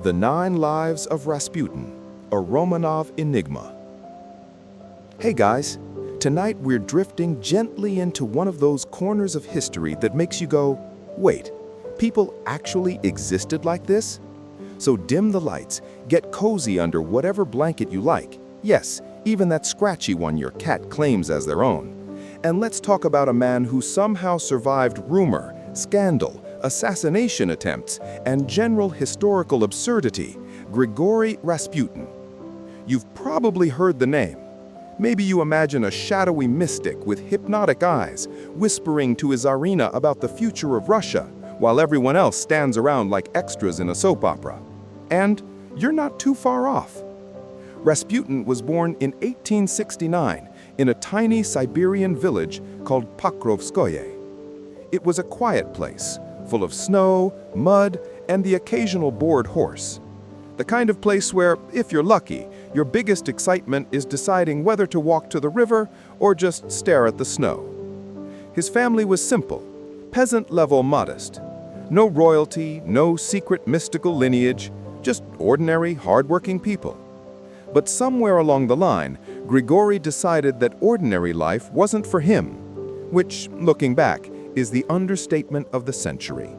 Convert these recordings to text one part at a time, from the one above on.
The 9 Lives of Rasputin, a Romanov enigma. Hey guys, tonight we're drifting gently into one of those corners of history that makes you go, wait, people actually existed like this? So dim the lights, get cozy under whatever blanket you like. Yes, even that scratchy one your cat claims as their own. And let's talk about a man who somehow survived rumor, scandal, assassination attempts, and general historical absurdity, Grigory Rasputin. You've probably heard the name. Maybe you imagine a shadowy mystic with hypnotic eyes, whispering to his Tsarina about the future of Russia, while everyone else stands around like extras in a soap opera. And you're not too far off. Rasputin was born in 1869 in a tiny Siberian village called Pokrovskoye. It was a quiet place, full of snow, mud, and the occasional bored horse. The kind of place where, if you're lucky, your biggest excitement is deciding whether to walk to the river or just stare at the snow. His family was simple, peasant-level modest. No royalty, no secret mystical lineage, just ordinary, hardworking people. But somewhere along the line, Grigory decided that ordinary life wasn't for him, which, looking back, is the understatement of the century.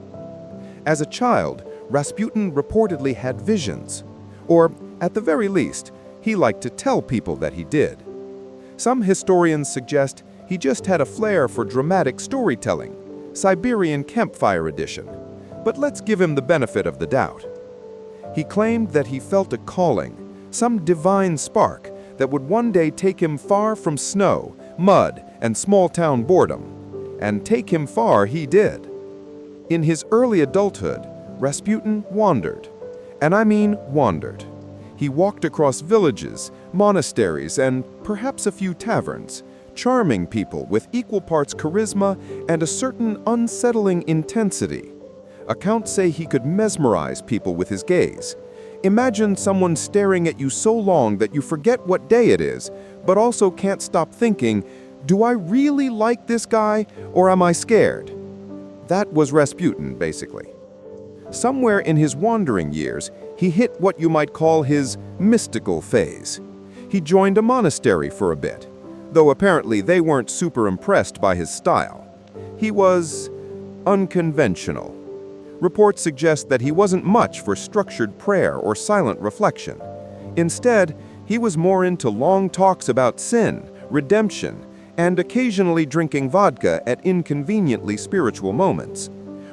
As a child, Rasputin reportedly had visions, or at the very least, he liked to tell people that he did. Some historians suggest he just had a flair for dramatic storytelling, Siberian campfire edition, but let's give him the benefit of the doubt. He claimed that he felt a calling, some divine spark that would one day take him far from snow, mud, and small-town boredom. And take him far he did. In his early adulthood, Rasputin wandered. And I mean wandered. He walked across villages, monasteries, and perhaps a few taverns, charming people with equal parts charisma and a certain unsettling intensity. Accounts say he could mesmerize people with his gaze. Imagine someone staring at you so long that you forget what day it is, but also can't stop thinking, do I really like this guy, or am I scared? That was Rasputin, basically. Somewhere in his wandering years, he hit what you might call his mystical phase. He joined a monastery for a bit, though apparently they weren't super impressed by his style. He was unconventional. Reports suggest that he wasn't much for structured prayer or silent reflection. Instead, he was more into long talks about sin, redemption, and occasionally drinking vodka at inconveniently spiritual moments.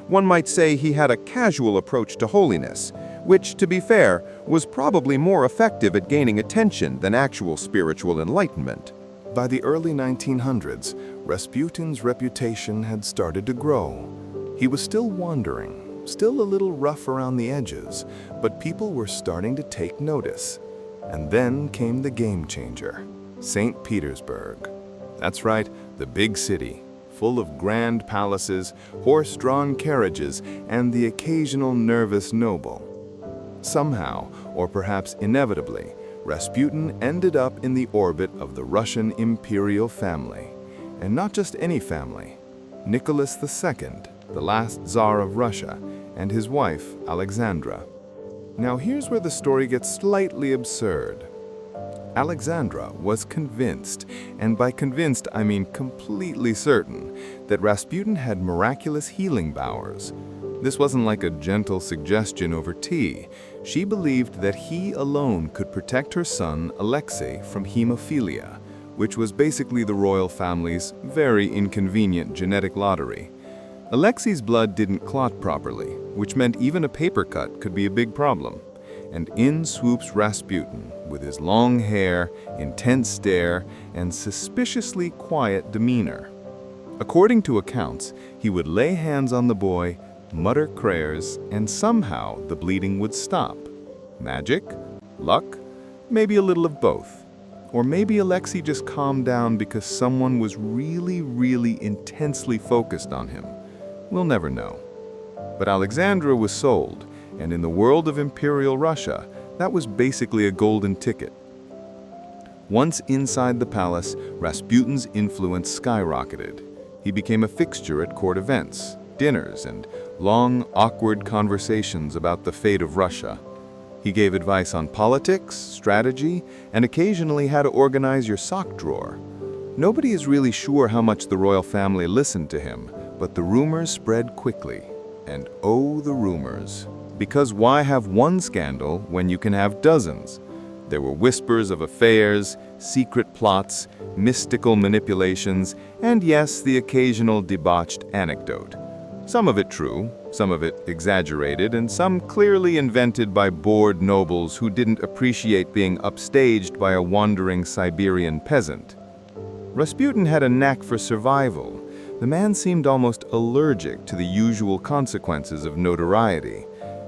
One might say he had a casual approach to holiness, which, to be fair, was probably more effective at gaining attention than actual spiritual enlightenment. By the early 1900s, Rasputin's reputation had started to grow. He was still wandering, still a little rough around the edges, but people were starting to take notice. And then came the game changer, St. Petersburg. That's right, the big city, full of grand palaces, horse-drawn carriages, and the occasional nervous noble. Somehow, or perhaps inevitably, Rasputin ended up in the orbit of the Russian imperial family. And not just any family. Nicholas II, the last Tsar of Russia, and his wife, Alexandra. Now here's where the story gets slightly absurd. Alexandra was convinced, and by convinced I mean completely certain, that Rasputin had miraculous healing powers. This wasn't like a gentle suggestion over tea. She believed that he alone could protect her son, Alexei, from hemophilia, which was basically the royal family's very inconvenient genetic lottery. Alexei's blood didn't clot properly, which meant even a paper cut could be a big problem. And in swoops Rasputin, with his long hair, intense stare, and suspiciously quiet demeanor. According to accounts, he would lay hands on the boy, mutter prayers, and somehow the bleeding would stop. Magic? Luck? Maybe a little of both. Or maybe Alexei just calmed down because someone was really intensely focused on him. We'll never know. But Alexandra was sold, and in the world of Imperial Russia, that was basically a golden ticket. Once inside the palace, Rasputin's influence skyrocketed. He became a fixture at court events, dinners, and long, awkward conversations about the fate of Russia. He gave advice on politics, strategy, and occasionally how to organize your sock drawer. Nobody is really sure how much the royal family listened to him, but the rumors spread quickly. And oh, the rumors. Because why have one scandal when you can have dozens? There were whispers of affairs, secret plots, mystical manipulations, and yes, the occasional debauched anecdote. Some of it true, some of it exaggerated, and some clearly invented by bored nobles who didn't appreciate being upstaged by a wandering Siberian peasant. Rasputin had a knack for survival. The man seemed almost allergic to the usual consequences of notoriety.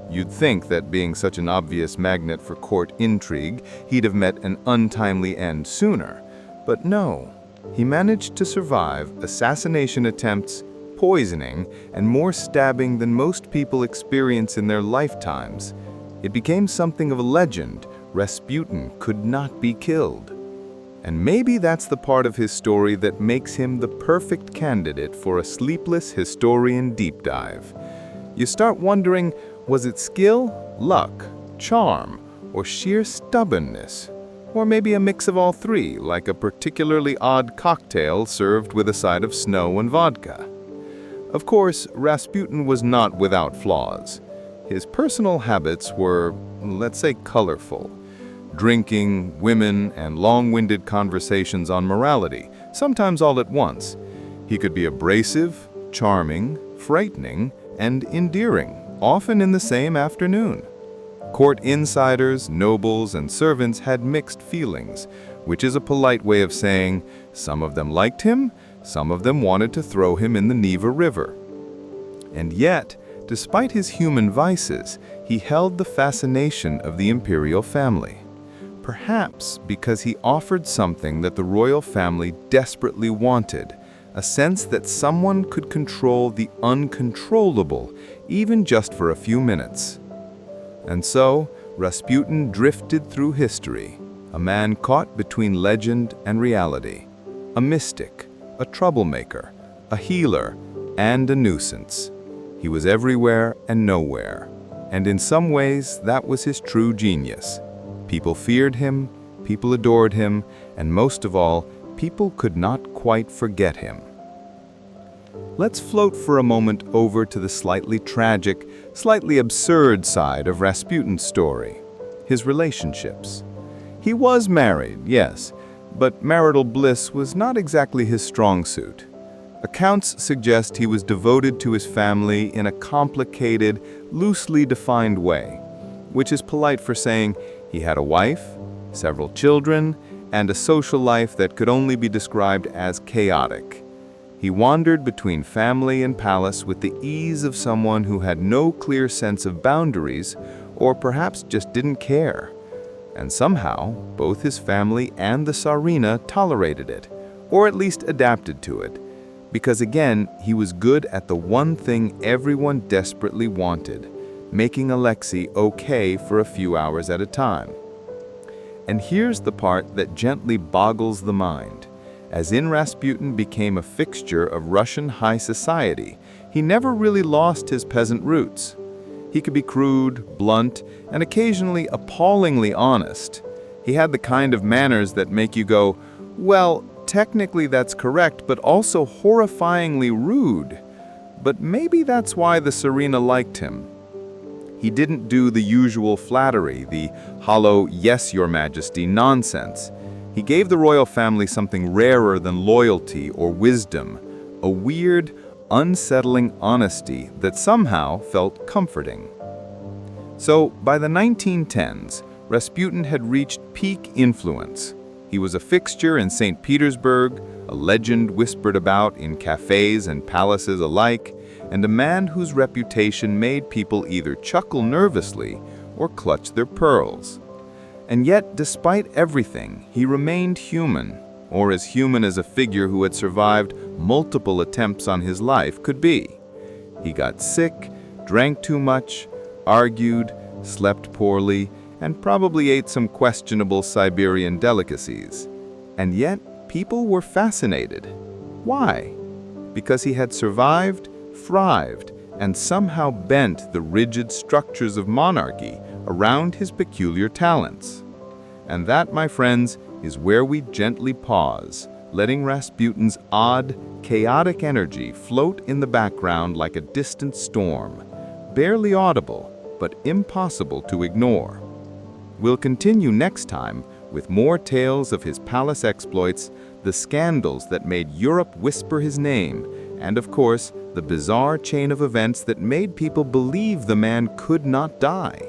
You'd think that being such an obvious magnet for court intrigue, he'd have met an untimely end sooner. But no, he managed to survive assassination attempts, poisoning, and more stabbing than most people experience in their lifetimes. It became something of a legend. Rasputin could not be killed. And maybe that's the part of his story that makes him the perfect candidate for a Sleepless historian deep dive. You start wondering, was it skill, luck, charm, or sheer stubbornness? Or maybe a mix of all three, like a particularly odd cocktail served with a side of snow and vodka. Of course, Rasputin was not without flaws. His personal habits were, let's say, colorful. Drinking, women, and long-winded conversations on morality, sometimes all at once. He could be abrasive, charming, frightening, and endearing, often in the same afternoon. Court insiders, nobles, and servants had mixed feelings, which is a polite way of saying some of them liked him, some of them wanted to throw him in the Neva River. And yet, despite his human vices, he held the fascination of the imperial family. Perhaps because he offered something that the royal family desperately wanted, a sense that someone could control the uncontrollable, even just for a few minutes. And so, Rasputin drifted through history, a man caught between legend and reality, a mystic, a troublemaker, a healer, and a nuisance. He was everywhere and nowhere, and in some ways that was his true genius. People feared him, people adored him, and most of all, people could not quite forget him. Let's float for a moment over to the slightly tragic, slightly absurd side of Rasputin's story, his relationships. He was married, yes, but marital bliss was not exactly his strong suit. Accounts suggest he was devoted to his family in a complicated, loosely defined way, which is polite for saying he had a wife, several children, and a social life that could only be described as chaotic. He wandered between family and palace with the ease of someone who had no clear sense of boundaries, or perhaps just didn't care. And somehow, both his family and the Tsarina tolerated it, or at least adapted to it, because again, he was good at the one thing everyone desperately wanted, making Alexei okay for a few hours at a time. And here's the part that gently boggles the mind. As in Rasputin became a fixture of Russian high society, he never really lost his peasant roots. He could be crude, blunt, and occasionally appallingly honest. He had the kind of manners that make you go, well, technically that's correct, but also horrifyingly rude. But maybe that's why the Tsarina liked him. He didn't do the usual flattery, the hollow, yes, your majesty nonsense. He gave the royal family something rarer than loyalty or wisdom, a weird, unsettling honesty that somehow felt comforting. So, by the 1910s, Rasputin had reached peak influence. He was a fixture in St. Petersburg, a legend whispered about in cafes and palaces alike, and a man whose reputation made people either chuckle nervously or clutch their pearls. And yet, despite everything, he remained human, or as human as a figure who had survived multiple attempts on his life could be. He got sick, drank too much, argued, slept poorly, and probably ate some questionable Siberian delicacies. And yet, people were fascinated. Why? Because he had survived, thrived, and somehow bent the rigid structures of monarchy around his peculiar talents. And that, my friends, is where we gently pause, letting Rasputin's odd, chaotic energy float in the background like a distant storm, barely audible, but impossible to ignore. We'll continue next time with more tales of his palace exploits, the scandals that made Europe whisper his name, and of course, the bizarre chain of events that made people believe the man could not die.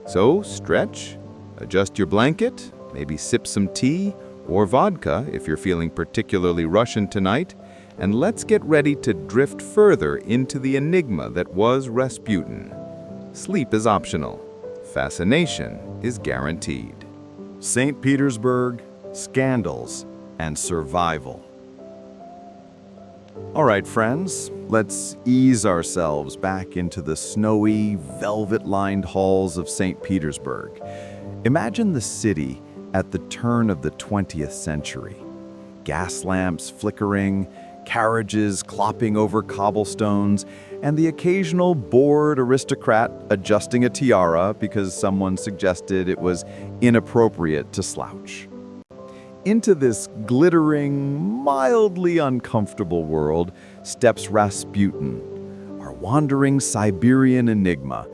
So stretch, adjust your blanket, maybe sip some tea or vodka if you're feeling particularly Russian tonight, and let's get ready to drift further into the enigma that was Rasputin. Sleep is optional. Fascination is guaranteed. St. Petersburg, scandals, and survival. All right, friends, let's ease ourselves back into the snowy, velvet-lined halls of St. Petersburg. Imagine the city at the turn of the 20th century. Gas lamps flickering, carriages clopping over cobblestones, and the occasional bored aristocrat adjusting a tiara because someone suggested it was inappropriate to slouch. Into this glittering, mildly uncomfortable world steps Rasputin, our wandering Siberian enigma,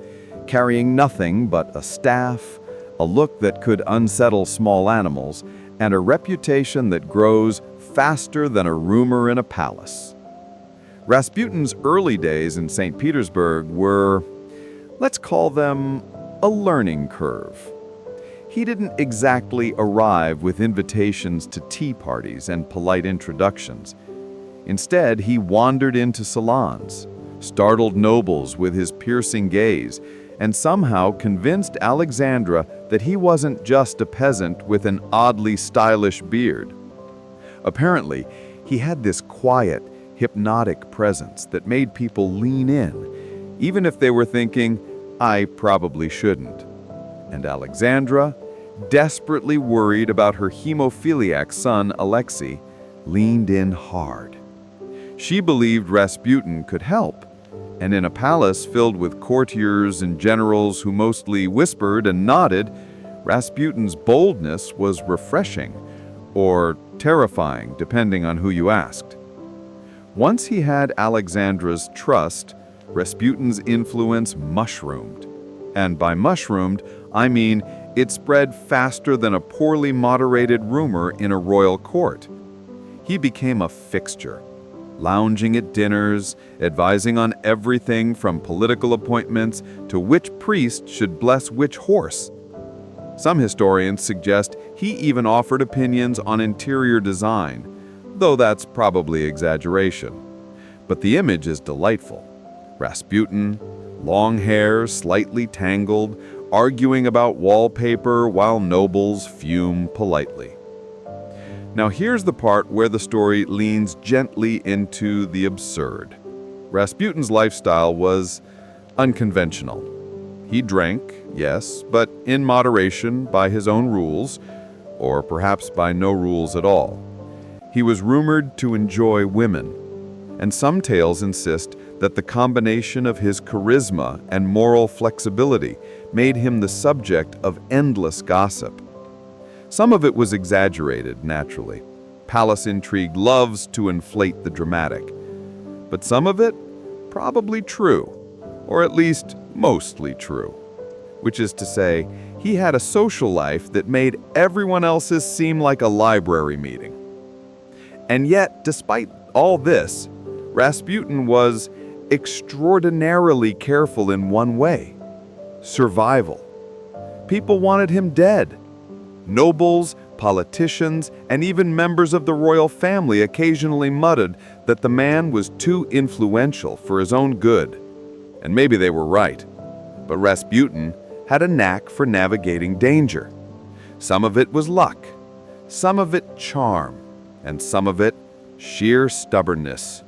carrying nothing but a staff, a look that could unsettle small animals, and a reputation that grows faster than a rumor in a palace. Rasputin's early days in St. Petersburg were, let's call them, a learning curve. He didn't exactly arrive with invitations to tea parties and polite introductions. Instead, he wandered into salons, startled nobles with his piercing gaze, and somehow convinced Alexandra that he wasn't just a peasant with an oddly stylish beard. Apparently, he had this quiet, hypnotic presence that made people lean in, even if they were thinking, "I probably shouldn't." And Alexandra, desperately worried about her hemophiliac son Alexei, leaned in hard. She believed Rasputin could help, and in a palace filled with courtiers and generals who mostly whispered and nodded, Rasputin's boldness was refreshing, or terrifying, depending on who you asked. Once he had Alexandra's trust, Rasputin's influence mushroomed. And by mushroomed, I mean it spread faster than a poorly moderated rumor in a royal court. He became a fixture, lounging at dinners, advising on everything from political appointments to which priest should bless which horse. Some historians suggest he even offered opinions on interior design, though that's probably exaggeration. But the image is delightful. Rasputin, long hair slightly tangled, arguing about wallpaper while nobles fume politely. Now here's the part where the story leans gently into the absurd. Rasputin's lifestyle was unconventional. He drank, yes, but in moderation by his own rules, or perhaps by no rules at all. He was rumored to enjoy women, and some tales insist that the combination of his charisma and moral flexibility made him the subject of endless gossip. Some of it was exaggerated, naturally. Palace intrigue loves to inflate the dramatic. But some of it, probably true, or at least mostly true. Which is to say, he had a social life that made everyone else's seem like a library meeting. And yet, despite all this, Rasputin was extraordinarily careful in one way: survival. People wanted him dead. Nobles, politicians, and even members of the royal family occasionally muttered that the man was too influential for his own good. And maybe they were right. But Rasputin had a knack for navigating danger. Some of it was luck, some of it charm, and some of it sheer stubbornness.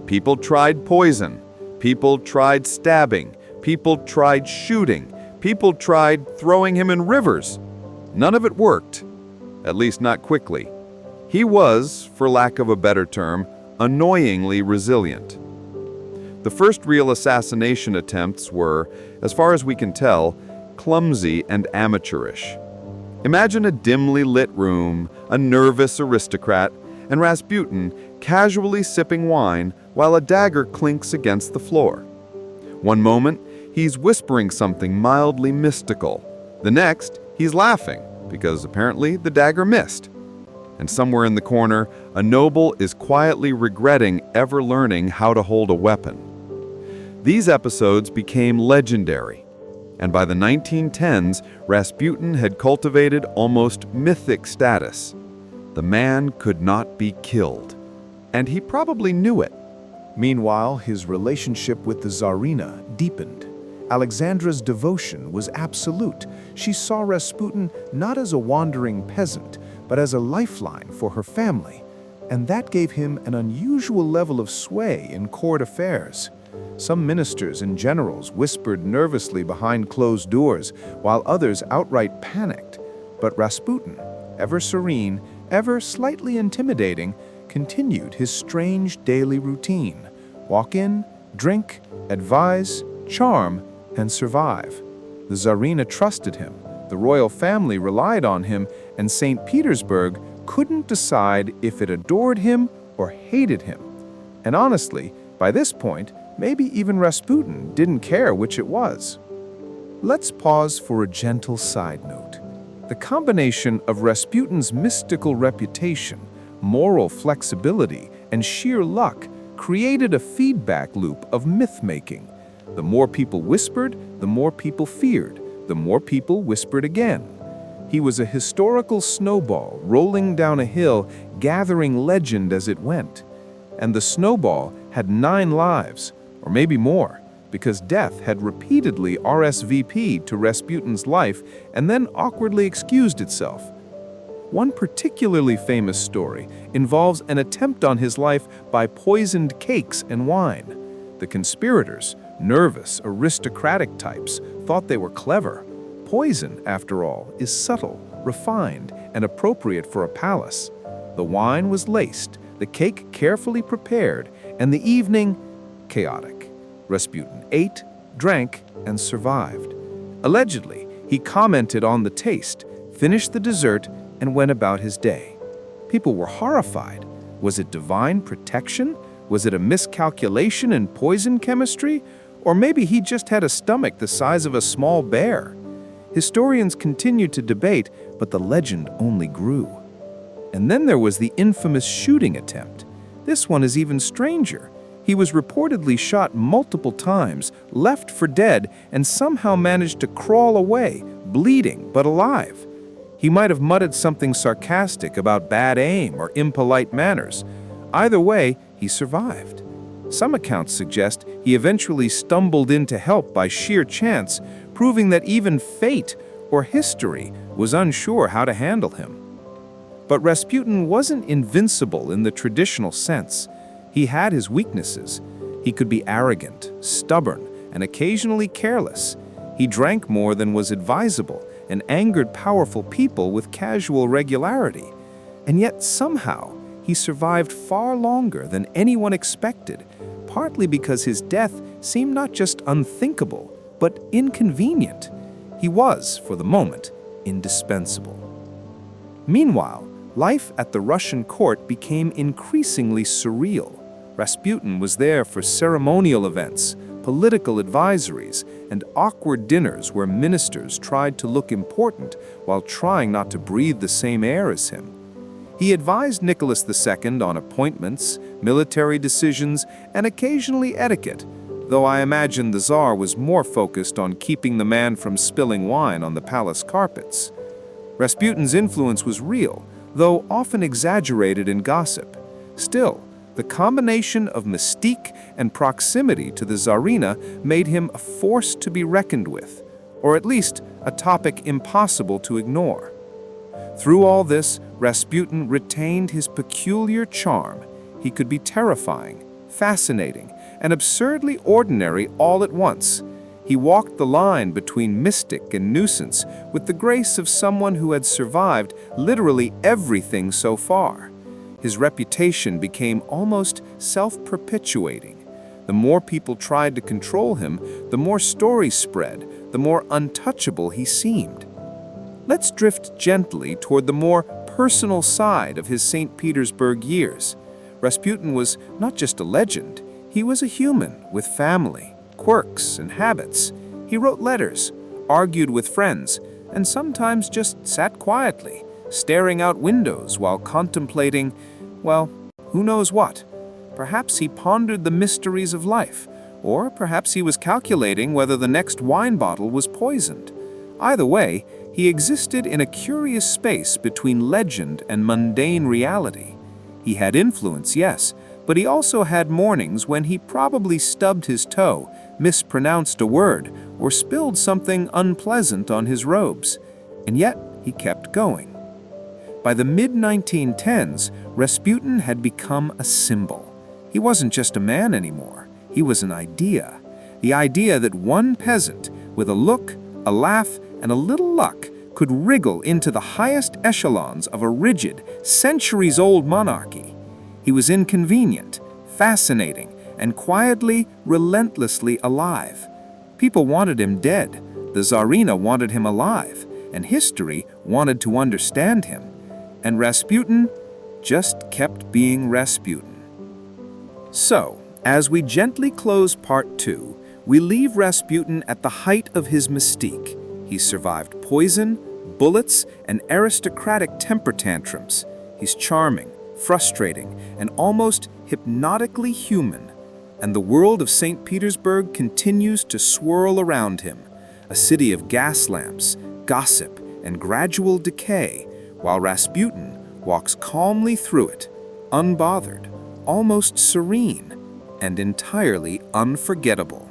People tried poison, people tried stabbing, people tried shooting, people tried throwing him in rivers. None of it worked, at least not quickly. He was, for lack of a better term, annoyingly resilient. The first real assassination attempts were, as far as we can tell, clumsy and amateurish. Imagine a dimly lit room, a nervous aristocrat, and Rasputin casually sipping wine while a dagger clinks against the floor. One moment, he's whispering something mildly mystical. The next, he's laughing, because apparently the dagger missed. And somewhere in the corner, a noble is quietly regretting ever learning how to hold a weapon. These episodes became legendary, and by the 1910s, Rasputin had cultivated almost mythic status. The man could not be killed, and he probably knew it. Meanwhile, his relationship with the Tsarina deepened. Alexandra's devotion was absolute. She saw Rasputin not as a wandering peasant, but as a lifeline for her family, and that gave him an unusual level of sway in court affairs. Some ministers and generals whispered nervously behind closed doors, while others outright panicked. But Rasputin, ever serene, ever slightly intimidating, continued his strange daily routine: walk in, drink, advise, charm, and survive. The Tsarina trusted him, the royal family relied on him, and St. Petersburg couldn't decide if it adored him or hated him. And honestly, by this point, maybe even Rasputin didn't care which it was. Let's pause for a gentle side note. The combination of Rasputin's mystical reputation, moral flexibility, and sheer luck created a feedback loop of myth-making. The more people whispered, the more people feared. The more people whispered again. He was a historical snowball rolling down a hill, gathering legend as it went. And the snowball had 9 lives, or maybe more, because death had repeatedly RSVP'd to Rasputin's life and then awkwardly excused itself. One particularly famous story involves an attempt on his life by poisoned cakes and wine. The conspirators, nervous, aristocratic types, thought they were clever. Poison, after all, is subtle, refined, and appropriate for a palace. The wine was laced, the cake carefully prepared, and the evening chaotic. Rasputin ate, drank, and survived. Allegedly, he commented on the taste, finished the dessert, and went about his day. People were horrified. Was it divine protection? Was it a miscalculation in poison chemistry? Or maybe he just had a stomach the size of a small bear. Historians continued to debate, but the legend only grew. And then there was the infamous shooting attempt. This one is even stranger. He was reportedly shot multiple times, left for dead, and somehow managed to crawl away, bleeding but alive. He might have muttered something sarcastic about bad aim or impolite manners. Either way, he survived. Some accounts suggest he eventually stumbled in to help by sheer chance, proving that even fate or history was unsure how to handle him. But Rasputin wasn't invincible in the traditional sense. He had his weaknesses. He could be arrogant, stubborn, and occasionally careless. He drank more than was advisable and angered powerful people with casual regularity. And yet somehow, he survived far longer than anyone expected, partly because his death seemed not just unthinkable, but inconvenient. He was, for the moment, indispensable. Meanwhile, life at the Russian court became increasingly surreal. Rasputin was there for ceremonial events, political advisories, and awkward dinners where ministers tried to look important while trying not to breathe the same air as him. He advised Nicholas II on appointments, military decisions, and occasionally etiquette, though I imagine the Tsar was more focused on keeping the man from spilling wine on the palace carpets. Rasputin's influence was real, though often exaggerated in gossip. Still, the combination of mystique and proximity to the Tsarina made him a force to be reckoned with, or at least a topic impossible to ignore. Through all this, Rasputin retained his peculiar charm. He could be terrifying, fascinating, and absurdly ordinary all at once. He walked the line between mystic and nuisance with the grace of someone who had survived literally everything so far. His reputation became almost self-perpetuating. The more people tried to control him, the more stories spread, the more untouchable he seemed. Let's drift gently toward the more personal side of his St. Petersburg years. Rasputin was not just a legend, he was a human with family, quirks, and habits. He wrote letters, argued with friends, and sometimes just sat quietly, staring out windows while contemplating, well, who knows what. Perhaps he pondered the mysteries of life, or perhaps he was calculating whether the next wine bottle was poisoned. Either way, he existed in a curious space between legend and mundane reality. He had influence, yes, but he also had mornings when he probably stubbed his toe, mispronounced a word, or spilled something unpleasant on his robes. And yet, he kept going. By the mid-1910s, Rasputin had become a symbol. He wasn't just a man anymore. He was an idea. The idea that one peasant, with a look, a laugh, and a little luck, could wriggle into the highest echelons of a rigid, centuries-old monarchy. He was inconvenient, fascinating, and quietly, relentlessly alive. People wanted him dead, the Tsarina wanted him alive, and history wanted to understand him. And Rasputin just kept being Rasputin. So, as we gently close Part 2, we leave Rasputin at the height of his mystique. He survived poison, bullets, and aristocratic temper tantrums. He's charming, frustrating, and almost hypnotically human. And the world of St. Petersburg continues to swirl around him, a city of gas lamps, gossip, and gradual decay, while Rasputin walks calmly through it, unbothered, almost serene, and entirely unforgettable.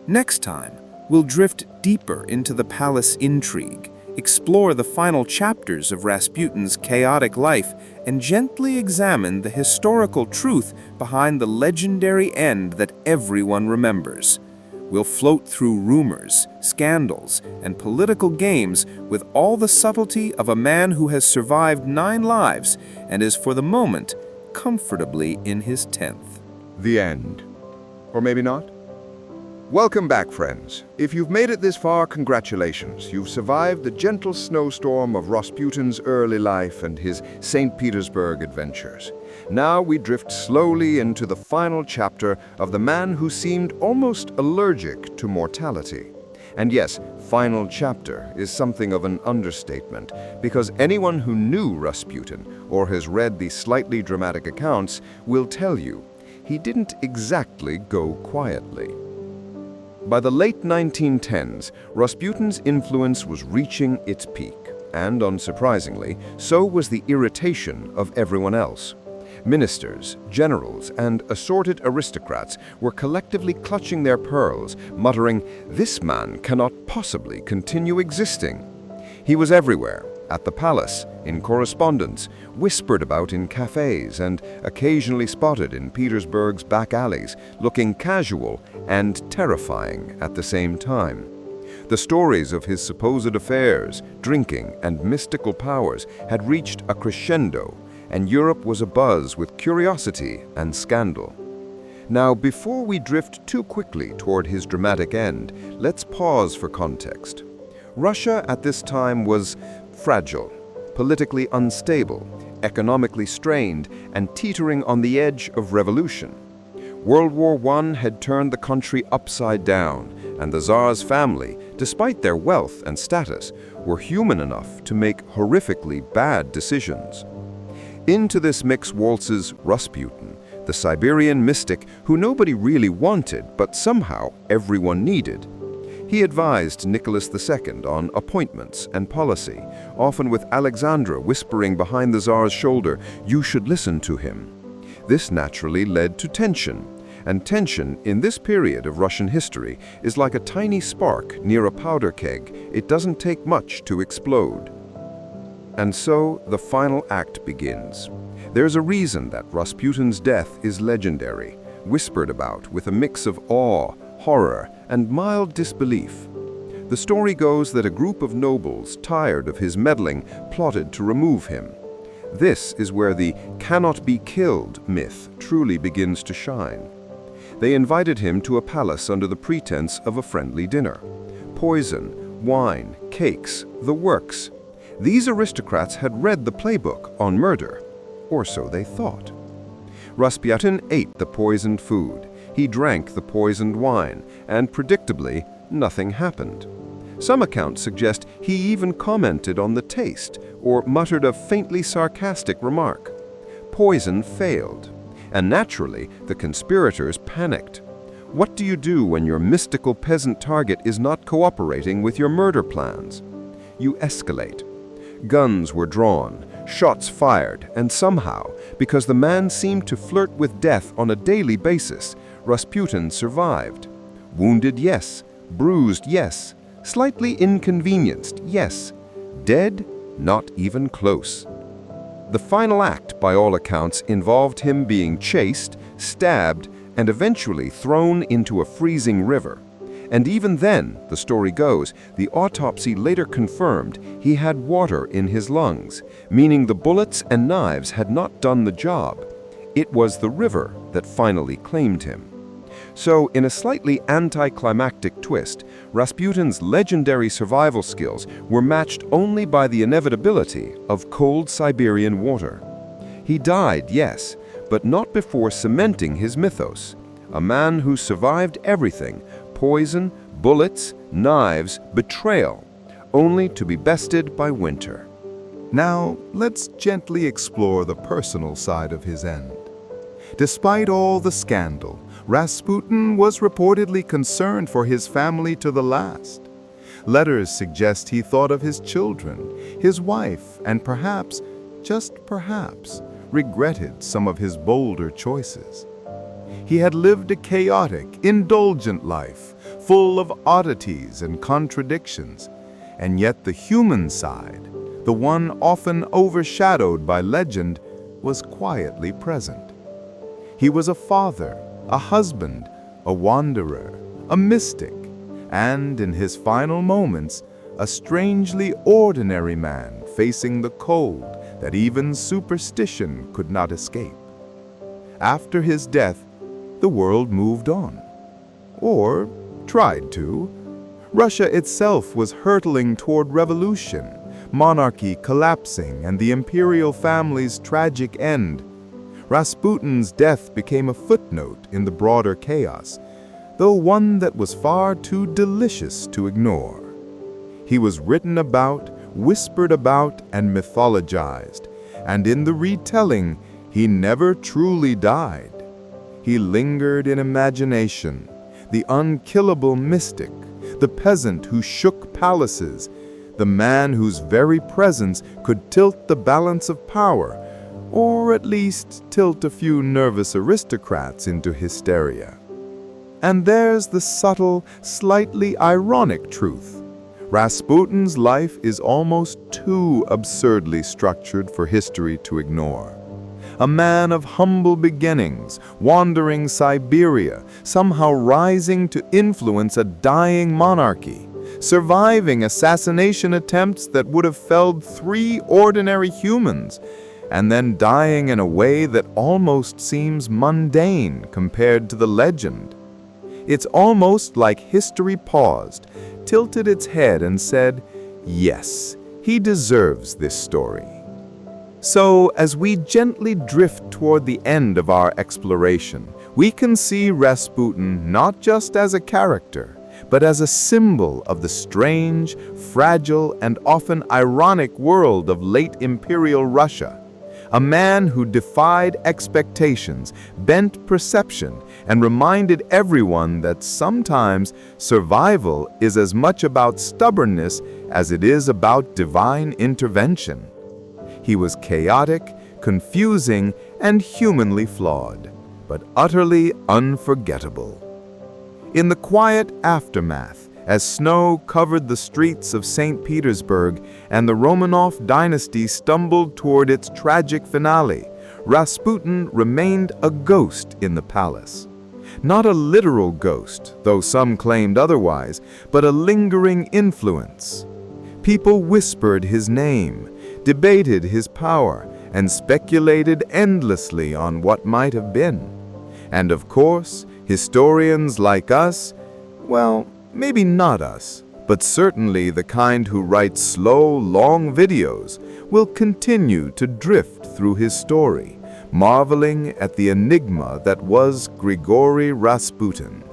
Next time, we'll drift deeper into the palace intrigue, explore the final chapters of Rasputin's chaotic life, and gently examine the historical truth behind the legendary end that everyone remembers. We'll float through rumors, scandals, and political games with all the subtlety of a man who has survived 9 lives and is, for the moment, comfortably in his 10th. The end. Or maybe not? Welcome back, friends. If you've made it this far, congratulations. You've survived the gentle snowstorm of Rasputin's early life and his St. Petersburg adventures. Now we drift slowly into the final chapter of the man who seemed almost allergic to mortality. And yes, final chapter is something of an understatement, because anyone who knew Rasputin or has read the slightly dramatic accounts will tell you he didn't exactly go quietly. By the late 1910s, Rasputin's influence was reaching its peak, and unsurprisingly, so was the irritation of everyone else. Ministers, generals, and assorted aristocrats were collectively clutching their pearls, muttering, "This man cannot possibly continue existing." He was everywhere, at the palace, in correspondence, whispered about in cafes, and occasionally spotted in Petersburg's back alleys, looking casual and terrifying at the same time. The stories of his supposed affairs, drinking, and mystical powers had reached a crescendo, and Europe was abuzz with curiosity and scandal. Now, before we drift too quickly toward his dramatic end, let's pause for context. Russia at this time was fragile, politically unstable, economically strained, and teetering on the edge of revolution. World War I had turned the country upside down, and the Tsar's family, despite their wealth and status, were human enough to make horrifically bad decisions. Into this mix waltzes Rasputin, the Siberian mystic who nobody really wanted, but somehow everyone needed. He advised Nicholas II on appointments and policy, often with Alexandra whispering behind the Tsar's shoulder, "You should listen to him." This naturally led to tension, and tension in this period of Russian history is like a tiny spark near a powder keg. It doesn't take much to explode. And so the final act begins. There's a reason that Rasputin's death is legendary, whispered about with a mix of awe, horror, and mild disbelief. The story goes that a group of nobles, tired of his meddling, plotted to remove him. This is where the "cannot be killed" myth truly begins to shine. They invited him to a palace under the pretense of a friendly dinner. poison, wine, cakes, the works. These aristocrats had read the playbook on murder, or so they thought. Rasputin ate the poisoned food. He drank the poisoned wine, and predictably, nothing happened. Some accounts suggest he even commented on the taste or muttered a faintly sarcastic remark. Poison failed, and naturally, the conspirators panicked. What do you do when your mystical peasant target is not cooperating with your murder plans? You escalate. Guns were drawn, shots fired, and somehow, because the man seemed to flirt with death on a daily basis, Rasputin survived. Wounded, yes. Bruised, yes. Slightly inconvenienced, yes. Dead, not even close. The final act, by all accounts, involved him being chased, stabbed, and eventually thrown into a freezing river. And even then, the story goes, the autopsy later confirmed he had water in his lungs, meaning the bullets and knives had not done the job. It was the river that finally claimed him. So, in a slightly anticlimactic twist, Rasputin's legendary survival skills were matched only by the inevitability of cold Siberian water. He died, yes, but not before cementing his mythos. A man who survived everything: poison, bullets, knives, betrayal, only to be bested by winter. Now, let's gently explore the personal side of his end. Despite all the scandal, Rasputin was reportedly concerned for his family to the last. Letters suggest he thought of his children, his wife, and perhaps, just perhaps, regretted some of his bolder choices. He had lived a chaotic, indulgent life, full of oddities and contradictions, and yet the human side, the one often overshadowed by legend, was quietly present. He was a father, a husband, a wanderer, a mystic, and in his final moments, a strangely ordinary man facing the cold that even superstition could not escape. After his death, the world moved on. Or tried to. Russia itself was hurtling toward revolution, monarchy collapsing, and the imperial family's tragic end. Rasputin's death became a footnote in the broader chaos, though one that was far too delicious to ignore. He was written about, whispered about, and mythologized, and in the retelling, he never truly died. He lingered in imagination, the unkillable mystic, the peasant who shook palaces, the man whose very presence could tilt the balance of power, or at least tilt a few nervous aristocrats into hysteria. And there's the subtle, slightly ironic truth. Rasputin's life is almost too absurdly structured for history to ignore. A man of humble beginnings, wandering Siberia, somehow rising to influence a dying monarchy, surviving assassination attempts that would have felled 3 ordinary humans, and then dying in a way that almost seems mundane compared to the legend. It's almost like history paused, tilted its head and said, yes, he deserves this story. So, as we gently drift toward the end of our exploration, we can see Rasputin not just as a character, but as a symbol of the strange, fragile, and often ironic world of late imperial Russia. A man who defied expectations, bent perception, and reminded everyone that sometimes survival is as much about stubbornness as it is about divine intervention. He was chaotic, confusing, and humanly flawed, but utterly unforgettable. In the quiet aftermath, as snow covered the streets of St. Petersburg and the Romanov dynasty stumbled toward its tragic finale, Rasputin remained a ghost in the palace. Not a literal ghost, though some claimed otherwise, but a lingering influence. People whispered his name, debated his power, and speculated endlessly on what might have been. And of course, historians like us, well, maybe not us, but certainly the kind who writes slow, long videos will continue to drift through his story, marveling at the enigma that was Grigory Rasputin.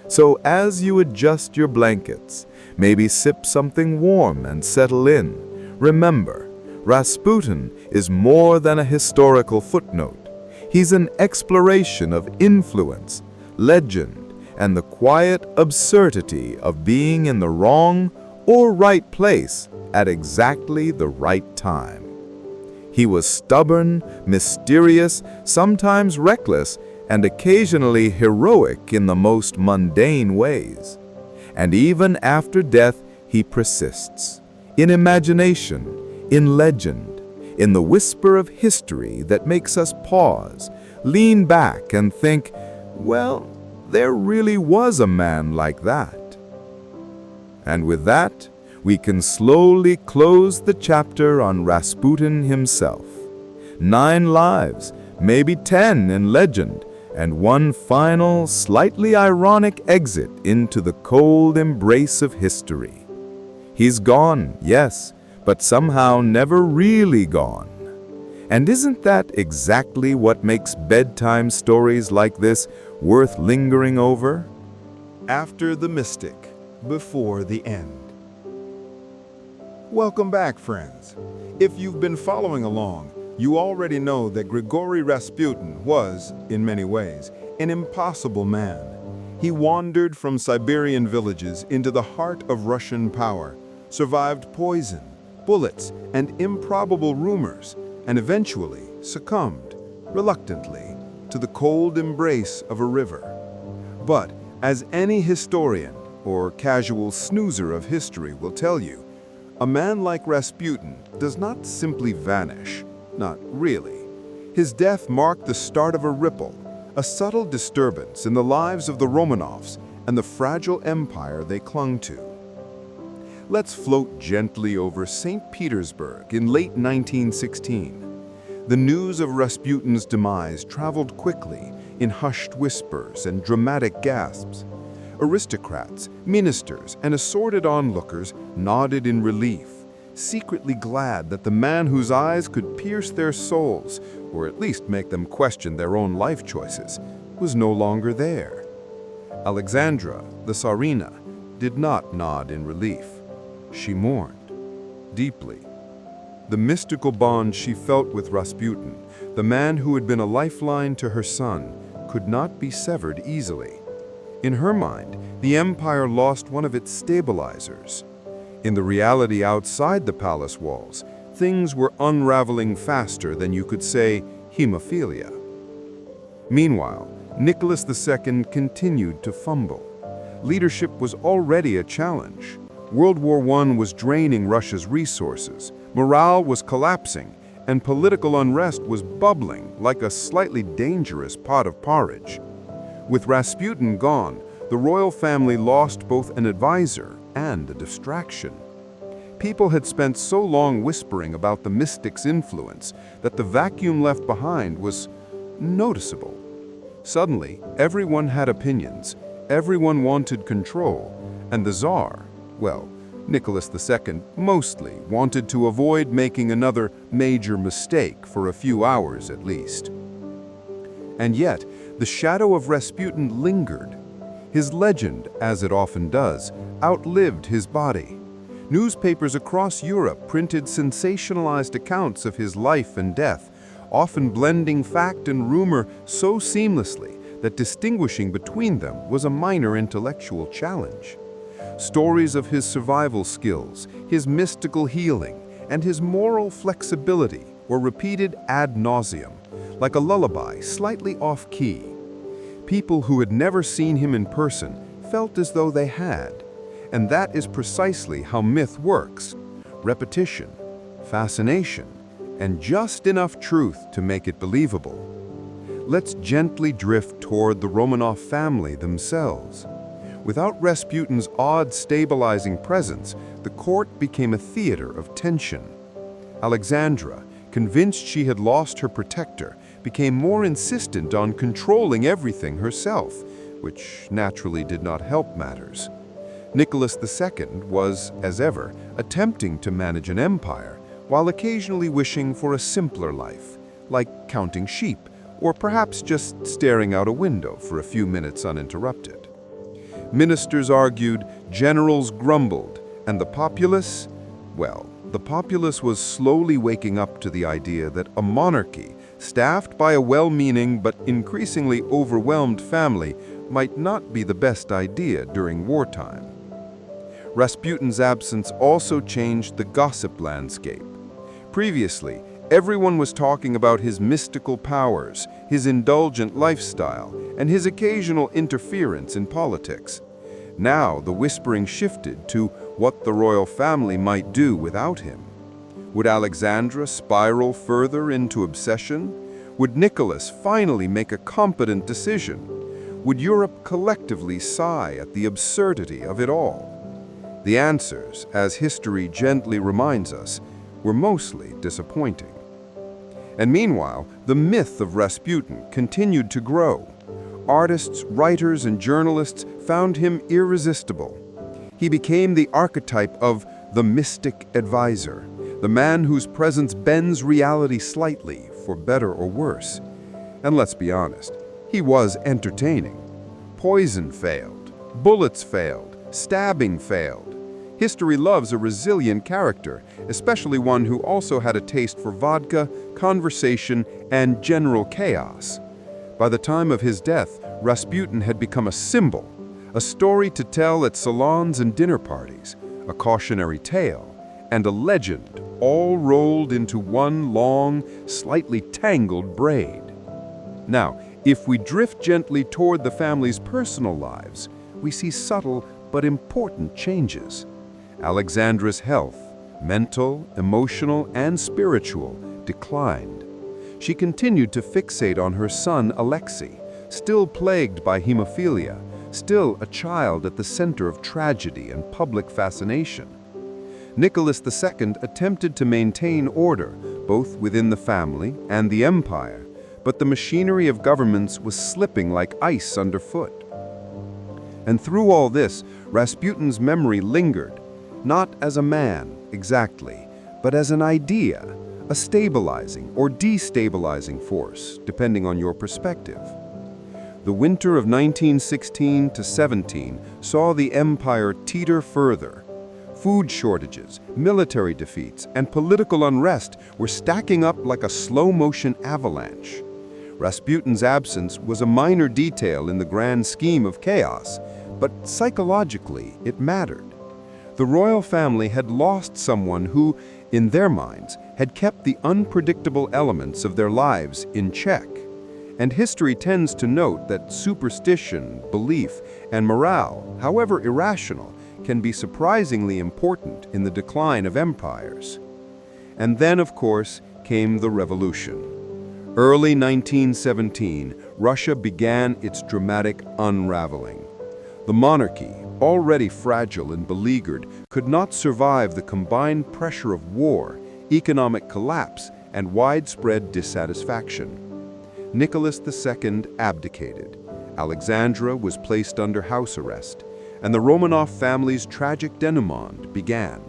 So as you adjust your blankets, maybe sip something warm and settle in, remember, Rasputin is more than a historical footnote. He's an exploration of influence, legend, and the quiet absurdity of being in the wrong or right place at exactly the right time. He was stubborn, mysterious, sometimes reckless, and occasionally heroic in the most mundane ways. And even after death, he persists. In imagination, in legend, in the whisper of history that makes us pause, lean back and think, well, there really was a man like that. And with that, we can slowly close the chapter on Rasputin himself. 9 lives, maybe 10 in legend, and one final, slightly ironic exit into the cold embrace of history. He's gone, yes, but somehow never really gone. And isn't that exactly what makes bedtime stories like this worth lingering over? After the mystic, before the end. Welcome back, friends. If you've been following along, you already know that Grigory Rasputin was, in many ways, an impossible man. He wandered from Siberian villages into the heart of Russian power, survived poison, bullets, and improbable rumors, and eventually succumbed, reluctantly, to the cold embrace of a river. But, as any historian or casual snoozer of history will tell you, a man like Rasputin does not simply vanish, not really. His death marked the start of a ripple, a subtle disturbance in the lives of the Romanovs and the fragile empire they clung to. Let's float gently over St. Petersburg in late 1916. The news of Rasputin's demise traveled quickly in hushed whispers and dramatic gasps. Aristocrats, ministers, and assorted onlookers nodded in relief, secretly glad that the man whose eyes could pierce their souls, or at least make them question their own life choices, was no longer there. Alexandra, the Tsarina, did not nod in relief. She mourned, deeply. The mystical bond she felt with Rasputin, the man who had been a lifeline to her son, could not be severed easily. In her mind, the empire lost one of its stabilizers. In the reality outside the palace walls, things were unraveling faster than you could say hemophilia. Meanwhile, Nicholas II continued to fumble. Leadership was already a challenge. World War I was draining Russia's resources, morale was collapsing, and political unrest was bubbling like a slightly dangerous pot of porridge. With Rasputin gone, the royal family lost both an advisor and a distraction. People had spent so long whispering about the mystic's influence that the vacuum left behind was noticeable. Suddenly, everyone had opinions, everyone wanted control, and the Tsar, well, Nicholas II mostly wanted to avoid making another major mistake for a few hours at least. And yet, the shadow of Rasputin lingered. His legend, as it often does, outlived his body. Newspapers across Europe printed sensationalized accounts of his life and death, often blending fact and rumor so seamlessly that distinguishing between them was a minor intellectual challenge. Stories of his survival skills, his mystical healing, and his moral flexibility were repeated ad nauseum, like a lullaby slightly off-key. People who had never seen him in person felt as though they had, and that is precisely how myth works: repetition, fascination, and just enough truth to make it believable. Let's gently drift toward the Romanov family themselves. Without Rasputin's odd stabilizing presence, the court became a theater of tension. Alexandra, convinced she had lost her protector, became more insistent on controlling everything herself, which naturally did not help matters. Nicholas II was, as ever, attempting to manage an empire, while occasionally wishing for a simpler life, like counting sheep, or perhaps just staring out a window for a few minutes uninterrupted. Ministers argued, generals grumbled, and the populace, well, the populace was slowly waking up to the idea that a monarchy, staffed by a well-meaning but increasingly overwhelmed family, might not be the best idea during wartime. Rasputin's absence also changed the gossip landscape. Previously, everyone was talking about his mystical powers, his indulgent lifestyle, and his occasional interference in politics. Now the whispering shifted to what the royal family might do without him. Would Alexandra spiral further into obsession? Would Nicholas finally make a competent decision? Would Europe collectively sigh at the absurdity of it all? The answers, as history gently reminds us, were mostly disappointing. And meanwhile, the myth of Rasputin continued to grow. Artists, writers, and journalists found him irresistible. He became the archetype of the mystic advisor, the man whose presence bends reality slightly, for better or worse. And let's be honest, he was entertaining. Poison failed, bullets failed, stabbing failed. History loves a resilient character, especially one who also had a taste for vodka, conversation, and general chaos. By the time of his death, Rasputin had become a symbol, a story to tell at salons and dinner parties, a cautionary tale, and a legend, all rolled into one long, slightly tangled braid. Now, if we drift gently toward the family's personal lives, we see subtle but important changes. Alexandra's health, mental, emotional, and spiritual, declined. She continued to fixate on her son Alexei, still plagued by hemophilia, still a child at the center of tragedy and public fascination. Nicholas II attempted to maintain order, both within the family and the empire, but the machinery of governments was slipping like ice underfoot. And through all this, Rasputin's memory lingered, not as a man, exactly, but as an idea, a stabilizing or destabilizing force, depending on your perspective. The winter of 1916 to 17 saw the empire teeter further. Food shortages, military defeats, and political unrest were stacking up like a slow-motion avalanche. Rasputin's absence was a minor detail in the grand scheme of chaos, but psychologically it mattered. The royal family had lost someone who, in their minds, had kept the unpredictable elements of their lives in check. And history tends to note that superstition, belief, and morale, however irrational, can be surprisingly important in the decline of empires. And then, of course, came the revolution. Early 1917, Russia began its dramatic unraveling. The monarchy, already fragile and beleaguered, could not survive the combined pressure of war, economic collapse, and widespread dissatisfaction. Nicholas II abdicated. Alexandra was placed under house arrest, and the Romanov family's tragic denouement began.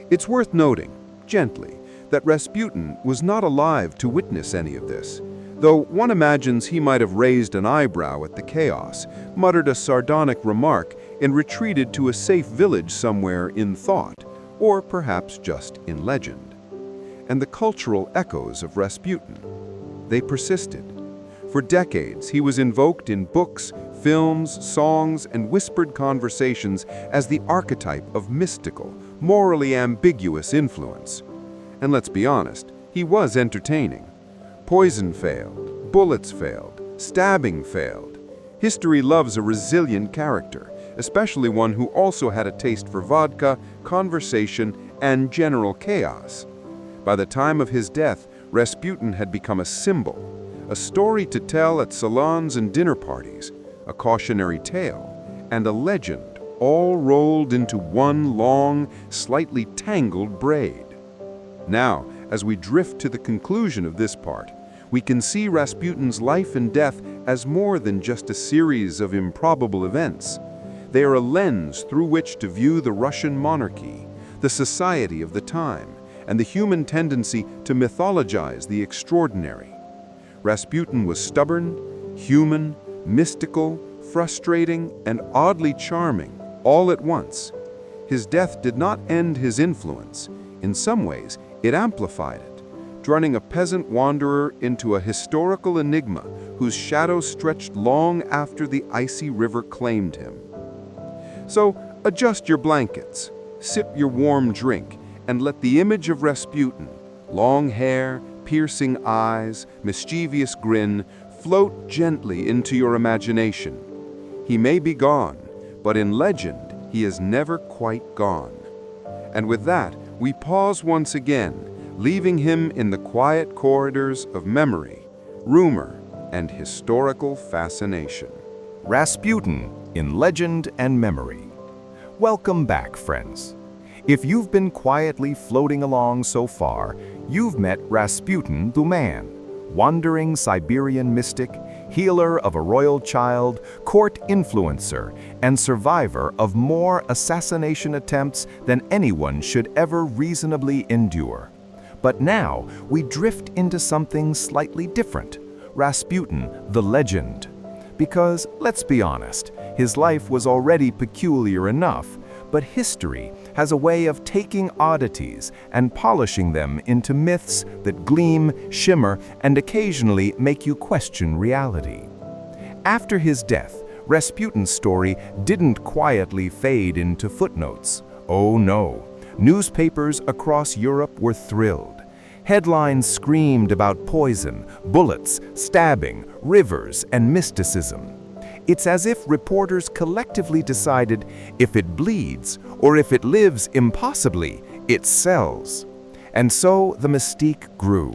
It's worth noting, gently, that Rasputin was not alive to witness any of this, though one imagines he might have raised an eyebrow at the chaos, muttered a sardonic remark, and retreated to a safe village somewhere in thought, or perhaps just in legend. And the cultural echoes of Rasputin, they persisted. For decades, he was invoked in books, films, songs, and whispered conversations as the archetype of mystical, morally ambiguous influence. And let's be honest, he was entertaining. Poison failed, bullets failed, stabbing failed. History loves a resilient character, especially one who also had a taste for vodka, conversation, and general chaos. By the time of his death, Rasputin had become a symbol, a story to tell at salons and dinner parties, a cautionary tale, and a legend, all rolled into one long, slightly tangled braid. Now, as we drift to the conclusion of this part, we can see Rasputin's life and death as more than just a series of improbable events. They are a lens through which to view the Russian monarchy, the society of the time, and the human tendency to mythologize the extraordinary. Rasputin was stubborn, human, mystical, frustrating, and oddly charming, all at once. His death did not end his influence. In some ways, it amplified it, turning a peasant wanderer into a historical enigma whose shadow stretched long after the icy river claimed him. So, adjust your blankets, sip your warm drink, and let the image of Rasputin, long hair, piercing eyes, mischievous grin, float gently into your imagination. He may be gone, but in legend, he is never quite gone. And with that, we pause once again, leaving him in the quiet corridors of memory, rumor, and historical fascination. Rasputin in Legend and Memory. Welcome back, friends. If you've been quietly floating along so far, you've met Rasputin the man, wandering Siberian mystic, healer of a royal child, court influencer, and survivor of more assassination attempts than anyone should ever reasonably endure. But now we drift into something slightly different, Rasputin the legend. Because, let's be honest, his life was already peculiar enough, but history has a way of taking oddities and polishing them into myths that gleam, shimmer, and occasionally make you question reality. After his death, Rasputin's story didn't quietly fade into footnotes. Oh no, newspapers across Europe were thrilled. Headlines screamed about poison, bullets, stabbing, rivers, and mysticism. It's as if reporters collectively decided if it bleeds or if it lives impossibly, it sells. And so the mystique grew.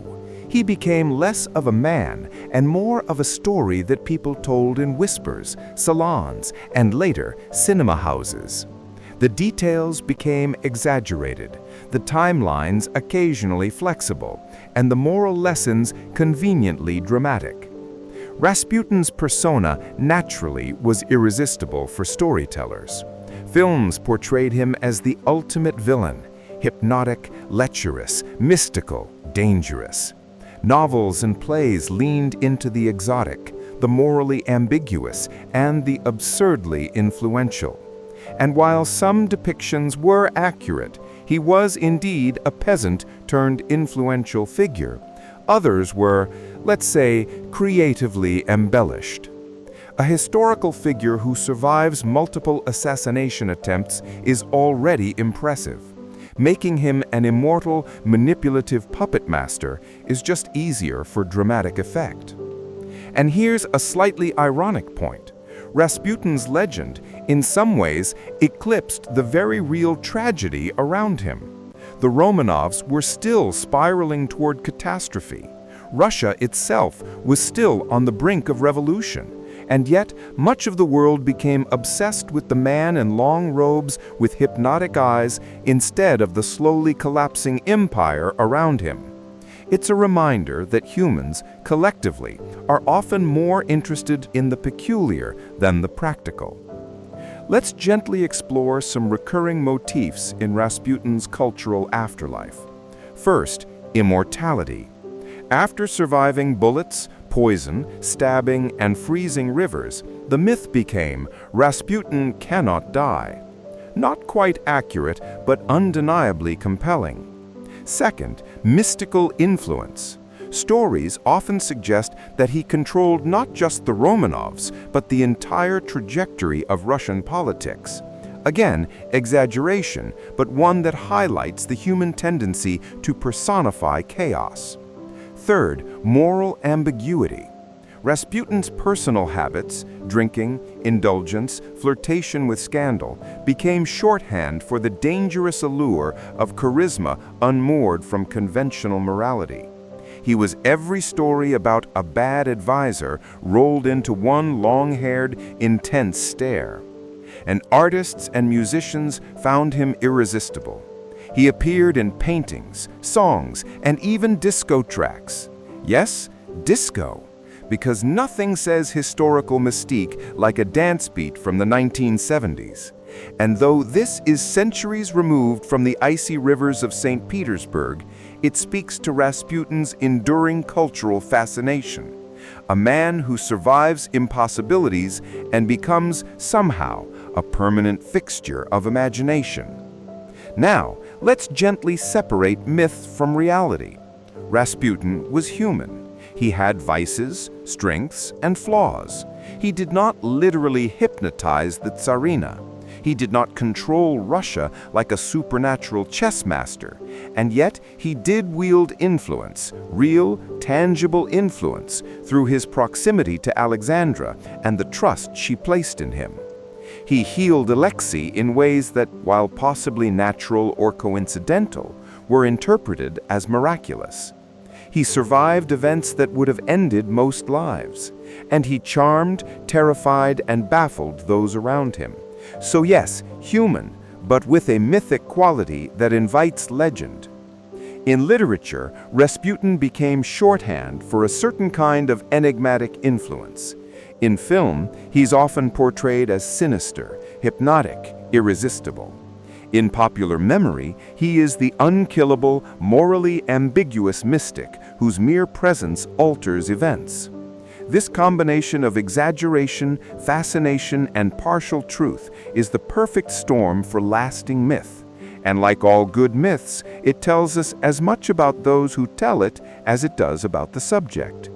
He became less of a man and more of a story that people told in whispers, salons, and later cinema houses. The details became exaggerated, the timelines occasionally flexible, and the moral lessons conveniently dramatic. Rasputin's persona naturally was irresistible for storytellers. Films portrayed him as the ultimate villain, hypnotic, lecherous, mystical, dangerous. Novels and plays leaned into the exotic, the morally ambiguous, and the absurdly influential. And while some depictions were accurate, he was indeed a peasant turned influential figure. Others were, let's say, creatively embellished. A historical figure who survives multiple assassination attempts is already impressive. Making him an immortal, manipulative puppet master is just easier for dramatic effect. And here's a slightly ironic point. Rasputin's legend, in some ways, eclipsed the very real tragedy around him. The Romanovs were still spiraling toward catastrophe. Russia itself was still on the brink of revolution. And yet, much of the world became obsessed with the man in long robes with hypnotic eyes instead of the slowly collapsing empire around him. It's a reminder that humans, collectively, are often more interested in the peculiar than the practical. Let's gently explore some recurring motifs in Rasputin's cultural afterlife. First, immortality. After surviving bullets, poison, stabbing, and freezing rivers, the myth became Rasputin cannot die. Not quite accurate, but undeniably compelling. Second, mystical influence. Stories often suggest that he controlled not just the Romanovs, but the entire trajectory of Russian politics. Again, exaggeration, but one that highlights the human tendency to personify chaos. Third, moral ambiguity. Rasputin's personal habits, drinking, indulgence, flirtation with scandal, became shorthand for the dangerous allure of charisma unmoored from conventional morality. He was every story about a bad advisor rolled into one long-haired, intense stare. And artists and musicians found him irresistible. He appeared in paintings, songs, and even disco tracks. Yes, disco. because nothing says historical mystique like a dance beat from the 1970s. And though this is centuries removed from the icy rivers of St. Petersburg, it speaks to Rasputin's enduring cultural fascination. A man who survives impossibilities and becomes, somehow, a permanent fixture of imagination. Now, let's gently separate myth from reality. Rasputin was human. He had vices, strengths, and flaws. He did not literally hypnotize the Tsarina. He did not control Russia like a supernatural chess master, and yet he did wield influence, real, tangible influence, through his proximity to Alexandra and the trust she placed in him. He healed Alexei in ways that, while possibly natural or coincidental, were interpreted as miraculous. He survived events that would have ended most lives, and he charmed, terrified, and baffled those around him. So yes, human, but with a mythic quality that invites legend. In literature, Rasputin became shorthand for a certain kind of enigmatic influence. In film, he's often portrayed as sinister, hypnotic, irresistible. In popular memory, he is the unkillable, morally ambiguous mystic whose mere presence alters events. This combination of exaggeration, fascination, and partial truth is the perfect storm for lasting myth. And like all good myths, it tells us as much about those who tell it as it does about the subject.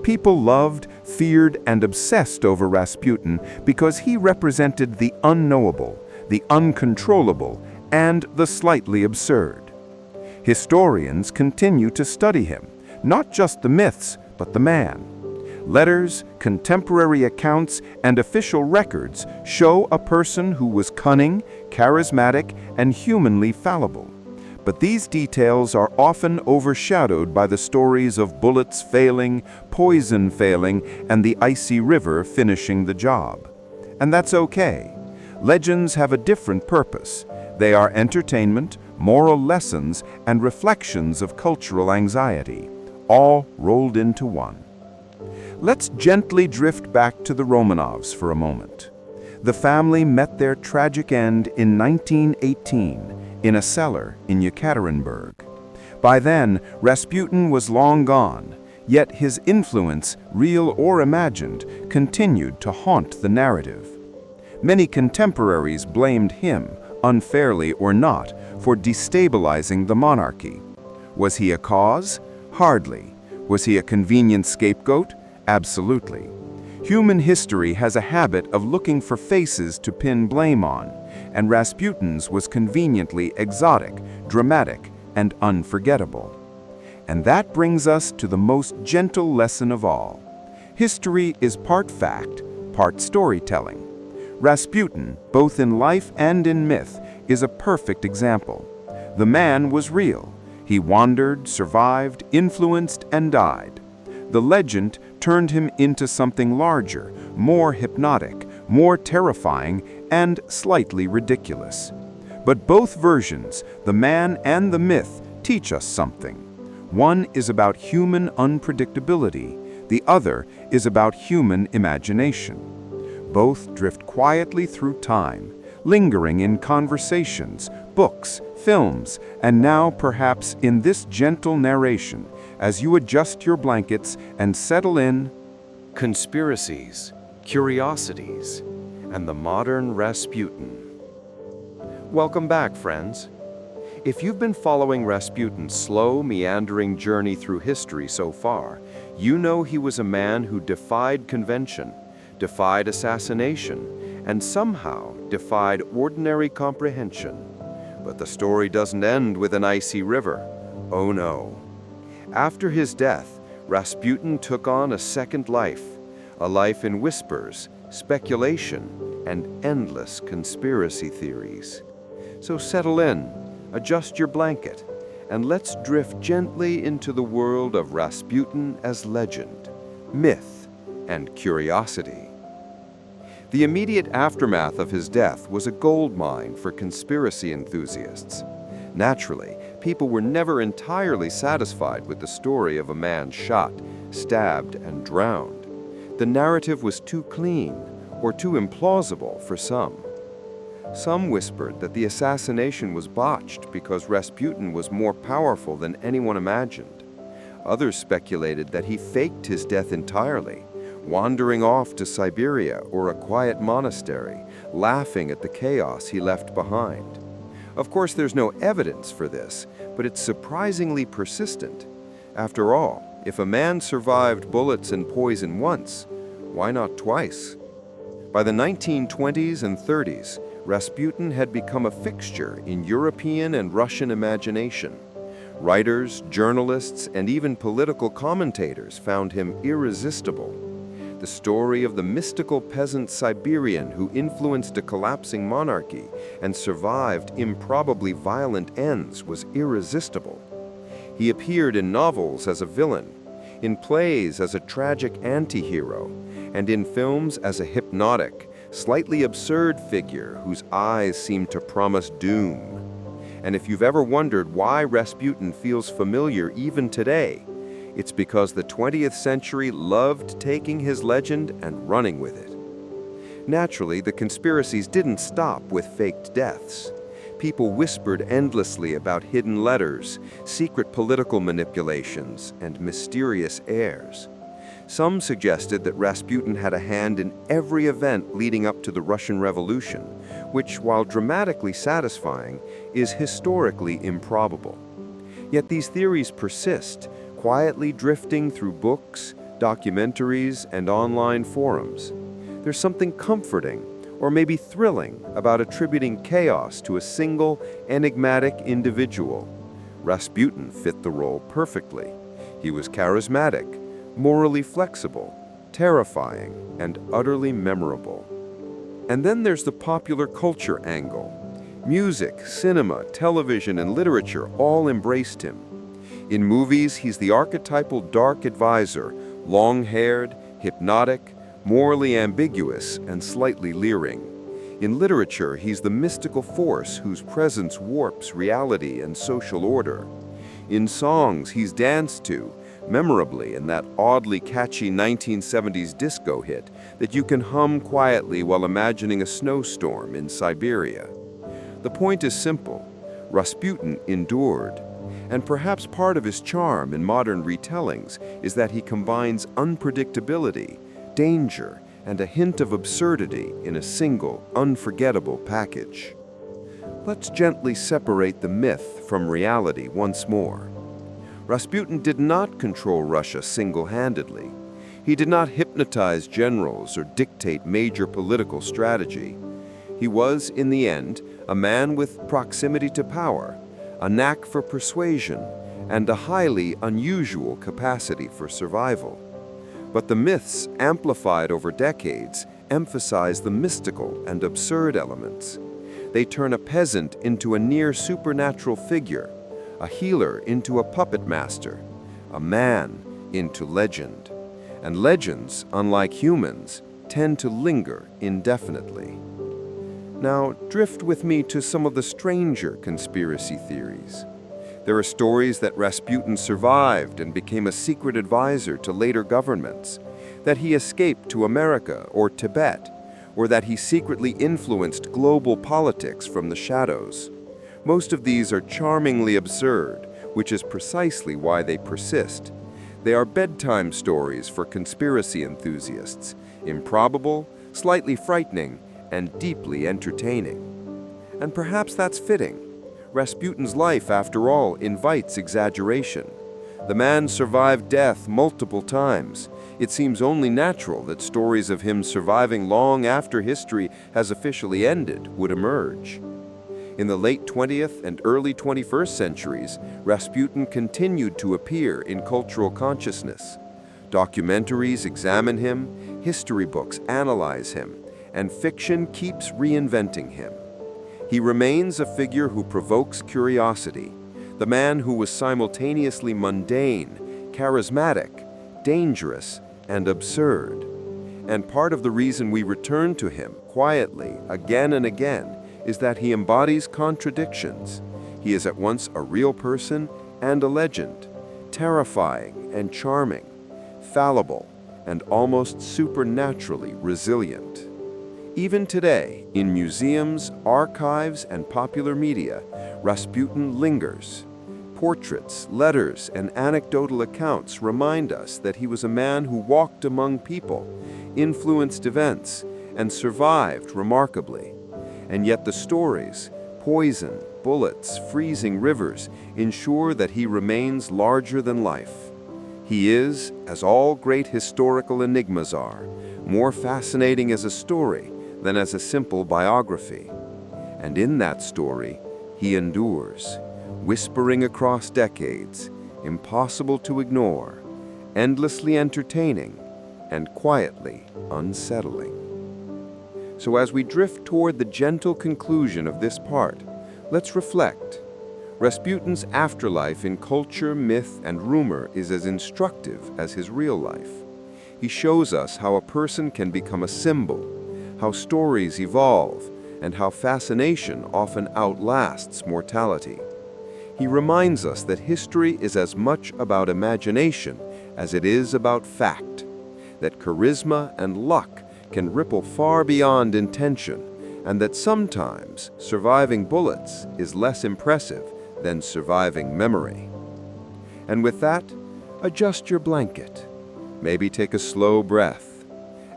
People loved, feared, and obsessed over Rasputin because he represented the unknowable, the uncontrollable, and the slightly absurd. Historians continue to study him, not just the myths, but the man. Letters, contemporary accounts, and official records show a person who was cunning, charismatic, and humanly fallible. But these details are often overshadowed by the stories of bullets failing, poison failing, and the icy river finishing the job. And that's okay. Legends have a different purpose. They are entertainment, moral lessons, and reflections of cultural anxiety, all rolled into one. Let's gently drift back to the Romanovs for a moment. The family met their tragic end in 1918 in a cellar in Yekaterinburg. By then, Rasputin was long gone, yet his influence, real or imagined, continued to haunt the narrative. Many contemporaries blamed him, unfairly or not, for destabilizing the monarchy. Was he a cause? Hardly. Was he a convenient scapegoat? Absolutely. Human history has a habit of looking for faces to pin blame on, and Rasputin's was conveniently exotic, dramatic, and unforgettable. And that brings us to the most gentle lesson of all. History is part fact, part storytelling. Rasputin, both in life and in myth, is a perfect example. The man was real. He wandered, survived, influenced, and died. The legend turned him into something larger, more hypnotic, more terrifying, and slightly ridiculous. But both versions, the man and the myth, teach us something. One is about human unpredictability, the other is about human imagination. Both drift quietly through time, lingering in conversations, books, films, and now perhaps in this gentle narration, as you adjust your blankets and settle in. Conspiracies, curiosities, and the modern Rasputin. Welcome back, friends. If you've been following Rasputin's slow, meandering journey through history so far, you know he was a man who defied convention, defied assassination, and somehow defied ordinary comprehension. But the story doesn't end with an icy river. Oh no. After his death, Rasputin took on a second life, a life in whispers, speculation, and endless conspiracy theories. So settle in, adjust your blanket, and let's drift gently into the world of Rasputin as legend, myth, and curiosity. The immediate aftermath of his death was a goldmine for conspiracy enthusiasts. Naturally, People were never entirely satisfied with the story of a man shot, stabbed, and drowned. The narrative was too clean or too implausible for some. Some whispered that the assassination was botched because Rasputin was more powerful than anyone imagined. Others speculated that he faked his death entirely, wandering off to Siberia or a quiet monastery, laughing at the chaos he left behind. Of course, there's no evidence for this, but it's surprisingly persistent. After all, if a man survived bullets and poison once, why not twice? By the 1920s and 30s, Rasputin had become a fixture in European and Russian imagination. Writers, journalists, and even political commentators found him irresistible. The story of the mystical peasant Siberian who influenced a collapsing monarchy and survived improbably violent ends was irresistible. He appeared in novels as a villain, in plays as a tragic anti-hero, and in films as a hypnotic, slightly absurd figure whose eyes seemed to promise doom. And if you've ever wondered why Rasputin feels familiar even today, it's because the 20th century loved taking his legend and running with it. Naturally, the conspiracies didn't stop with faked deaths. People whispered endlessly about hidden letters, secret political manipulations, and mysterious heirs. Some suggested that Rasputin had a hand in every event leading up to the Russian Revolution, which, while dramatically satisfying, is historically improbable. Yet these theories persist, quietly drifting through books, documentaries, and online forums. There's something comforting, or maybe thrilling, about attributing chaos to a single, enigmatic individual. Rasputin fit the role perfectly. He was charismatic, morally flexible, terrifying, and utterly memorable. And then there's the popular culture angle. Music, cinema, television, and literature all embraced him. In movies, he's the archetypal dark advisor, long-haired, hypnotic, morally ambiguous, and slightly leering. In literature, he's the mystical force whose presence warps reality and social order. In songs, he's danced to, memorably in that oddly catchy 1970s disco hit that you can hum quietly while imagining a snowstorm in Siberia. The point is simple. Rasputin endured. And perhaps part of his charm in modern retellings is that he combines unpredictability, danger, and a hint of absurdity in a single, unforgettable package. Let's gently separate the myth from reality once more. Rasputin did not control Russia single-handedly. He did not hypnotize generals or dictate major political strategy. He was, in the end, a man with proximity to power, a knack for persuasion, and a highly unusual capacity for survival. But the myths, amplified over decades, emphasize the mystical and absurd elements. They turn a peasant into a near-supernatural figure, a healer into a puppet master, a man into legend. And legends, unlike humans, tend to linger indefinitely. Now, drift with me to some of the stranger conspiracy theories. There are stories that Rasputin survived and became a secret advisor to later governments, that he escaped to America or Tibet, or that he secretly influenced global politics from the shadows. Most of these are charmingly absurd, which is precisely why they persist. They are bedtime stories for conspiracy enthusiasts, improbable, slightly frightening, and deeply entertaining. And perhaps that's fitting. Rasputin's life, after all, invites exaggeration. The man survived death multiple times. It seems only natural that stories of him surviving long after history has officially ended would emerge. In the late 20th and early 21st centuries, Rasputin continued to appear in cultural consciousness. Documentaries examine him, history books analyze him, and fiction keeps reinventing him. He remains a figure who provokes curiosity, the man who was simultaneously mundane, charismatic, dangerous, and absurd. And part of the reason we return to him quietly again and again is that he embodies contradictions. He is at once a real person and a legend, terrifying and charming, fallible and almost supernaturally resilient. Even today, in museums, archives, and popular media, Rasputin lingers. Portraits, letters, and anecdotal accounts remind us that he was a man who walked among people, influenced events, and survived remarkably. And yet the stories, poison, bullets, freezing rivers, ensure that he remains larger than life. He is, as all great historical enigmas are, more fascinating as a story than as a simple biography. And in that story, he endures, whispering across decades, impossible to ignore, endlessly entertaining, and quietly unsettling. So as we drift toward the gentle conclusion of this part, let's reflect. Rasputin's afterlife in culture, myth, and rumor is as instructive as his real life. He shows us how a person can become a symbol, how stories evolve, and how fascination often outlasts mortality. He reminds us that history is as much about imagination as it is about fact, that charisma and luck can ripple far beyond intention, and that sometimes surviving bullets is less impressive than surviving memory. And with that, adjust your blanket, maybe take a slow breath,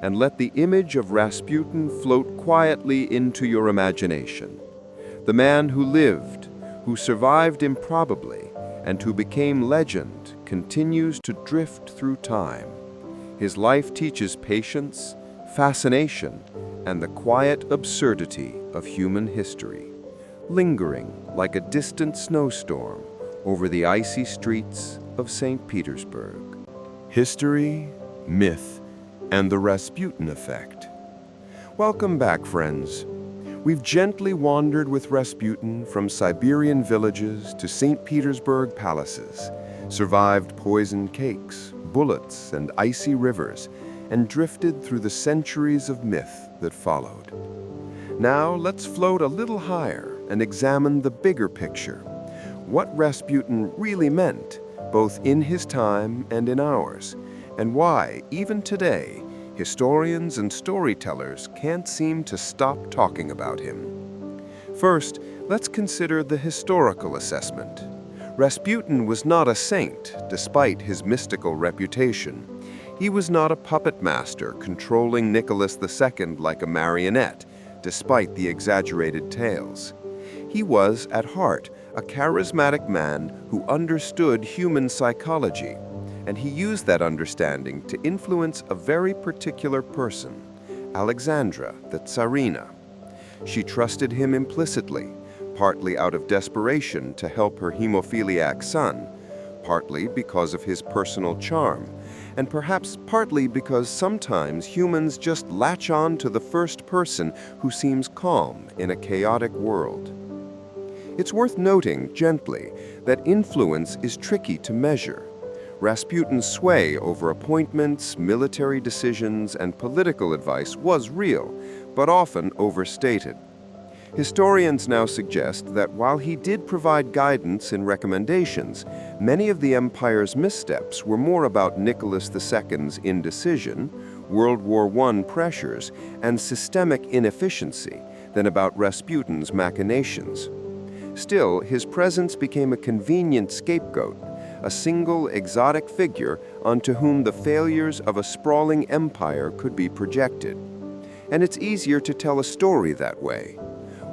and let the image of Rasputin float quietly into your imagination. The man who lived, who survived improbably, and who became legend, continues to drift through time. His life teaches patience, fascination, and the quiet absurdity of human history, lingering like a distant snowstorm over the icy streets of St. Petersburg. History, myth, and the Rasputin effect. Welcome back, friends. We've gently wandered with Rasputin from Siberian villages to St. Petersburg palaces, survived poisoned cakes, bullets, and icy rivers, and drifted through the centuries of myth that followed. Now let's float a little higher and examine the bigger picture, what Rasputin really meant, both in his time and in ours, and why, even today, historians and storytellers can't seem to stop talking about him. First, let's consider the historical assessment. Rasputin was not a saint, despite his mystical reputation. He was not a puppet master controlling Nicholas II like a marionette, despite the exaggerated tales. He was, at heart, a charismatic man who understood human psychology, and he used that understanding to influence a very particular person, Alexandra, the Tsarina. She trusted him implicitly, partly out of desperation to help her hemophiliac son, partly because of his personal charm, and perhaps partly because sometimes humans just latch on to the first person who seems calm in a chaotic world. It's worth noting, gently, that influence is tricky to measure. Rasputin's sway over appointments, military decisions, and political advice was real, but often overstated. Historians now suggest that while he did provide guidance and recommendations, many of the empire's missteps were more about Nicholas II's indecision, World War I pressures, and systemic inefficiency than about Rasputin's machinations. Still, his presence became a convenient scapegoat, a single exotic figure onto whom the failures of a sprawling empire could be projected. And it's easier to tell a story that way.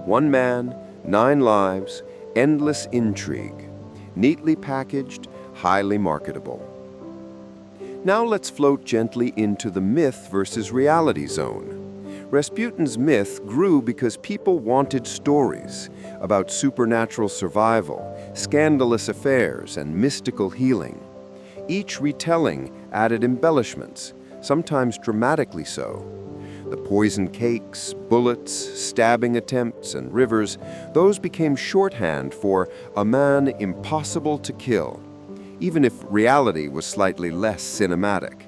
One man, 9 lives, endless intrigue, neatly packaged, highly marketable. Now let's float gently into the myth versus reality zone. Rasputin's myth grew because people wanted stories about supernatural survival, scandalous affairs, and mystical healing. Each retelling added embellishments, sometimes dramatically so. The poisoned cakes, bullets, stabbing attempts, and rivers, those became shorthand for a man impossible to kill, even if reality was slightly less cinematic.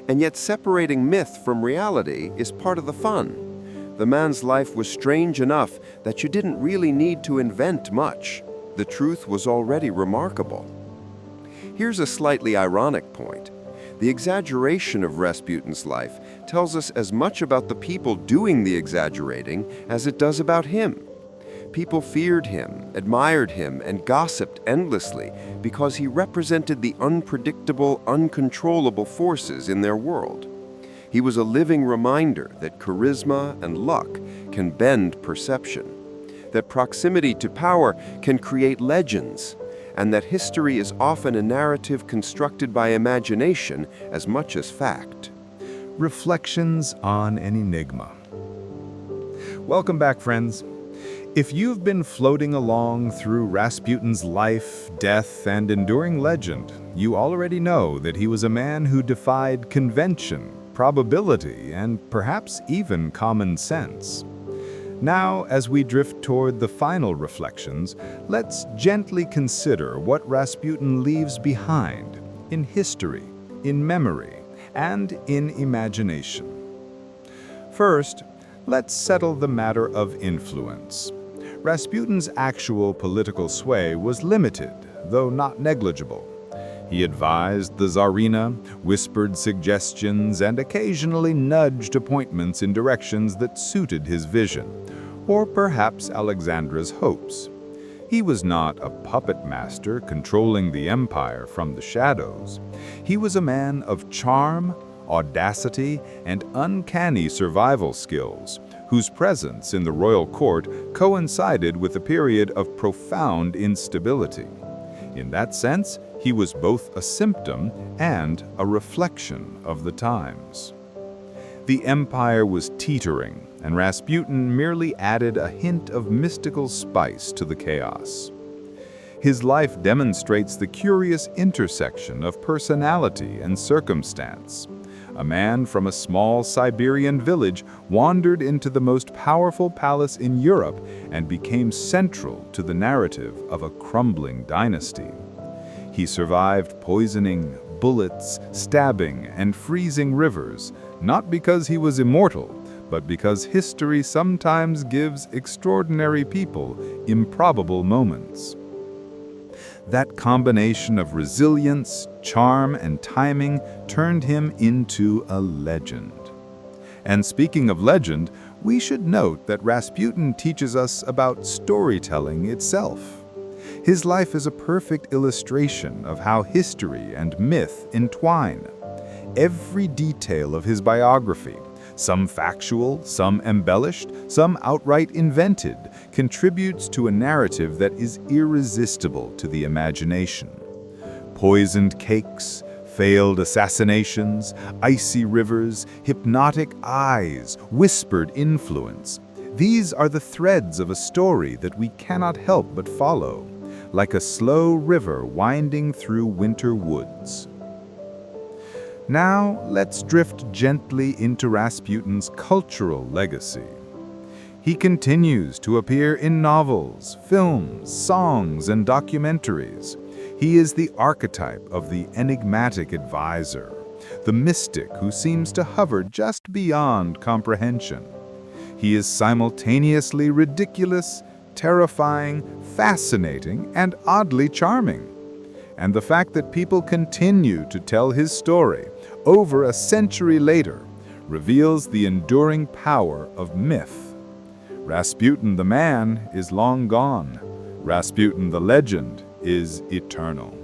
And yet separating myth from reality is part of the fun. The man's life was strange enough that you didn't really need to invent much. the truth was already remarkable. Here's a slightly ironic point. The exaggeration of Rasputin's life tells us as much about the people doing the exaggerating as it does about him. People feared him, admired him, and gossiped endlessly because he represented the unpredictable, uncontrollable forces in their world. He was a living reminder that charisma and luck can bend perception, that proximity to power can create legends, and that history is often a narrative constructed by imagination as much as fact. Reflections on an Enigma. Welcome back, friends. If you've been floating along through Rasputin's life, death, and enduring legend, you already know that he was a man who defied convention, probability, and perhaps even common sense. Now, as we drift toward the final reflections, let's gently consider what Rasputin leaves behind in history, in memory, and in imagination. First, let's settle the matter of influence. Rasputin's actual political sway was limited, though not negligible. He advised the Tsarina, whispered suggestions, and occasionally nudged appointments in directions that suited his vision, or perhaps Alexandra's hopes. He was not a puppet master controlling the empire from the shadows. He was a man of charm, audacity, and uncanny survival skills, whose presence in the royal court coincided with a period of profound instability. In that sense, he was both a symptom and a reflection of the times. The empire was teetering, and Rasputin merely added a hint of mystical spice to the chaos. His life demonstrates the curious intersection of personality and circumstance. A man from a small Siberian village wandered into the most powerful palace in Europe and became central to the narrative of a crumbling dynasty. He survived poisoning, bullets, stabbing, and freezing rivers, not because he was immortal, but because history sometimes gives extraordinary people improbable moments. That combination of resilience, charm, and timing turned him into a legend. And speaking of legend, we should note that Rasputin teaches us about storytelling itself. His life is a perfect illustration of how history and myth entwine. Every detail of his biography, some factual, some embellished, some outright invented, contributes to a narrative that is irresistible to the imagination. Poisoned cakes, failed assassinations, icy rivers, hypnotic eyes, whispered influence. These are the threads of a story that we cannot help but follow, like a slow river winding through winter woods. Now, let's drift gently into Rasputin's cultural legacy. He continues to appear in novels, films, songs, and documentaries. He is the archetype of the enigmatic advisor, the mystic who seems to hover just beyond comprehension. He is simultaneously ridiculous, terrifying, fascinating, and oddly charming. And the fact that people continue to tell his story over a century later reveals the enduring power of myth. Rasputin the man is long gone. Rasputin the legend is eternal.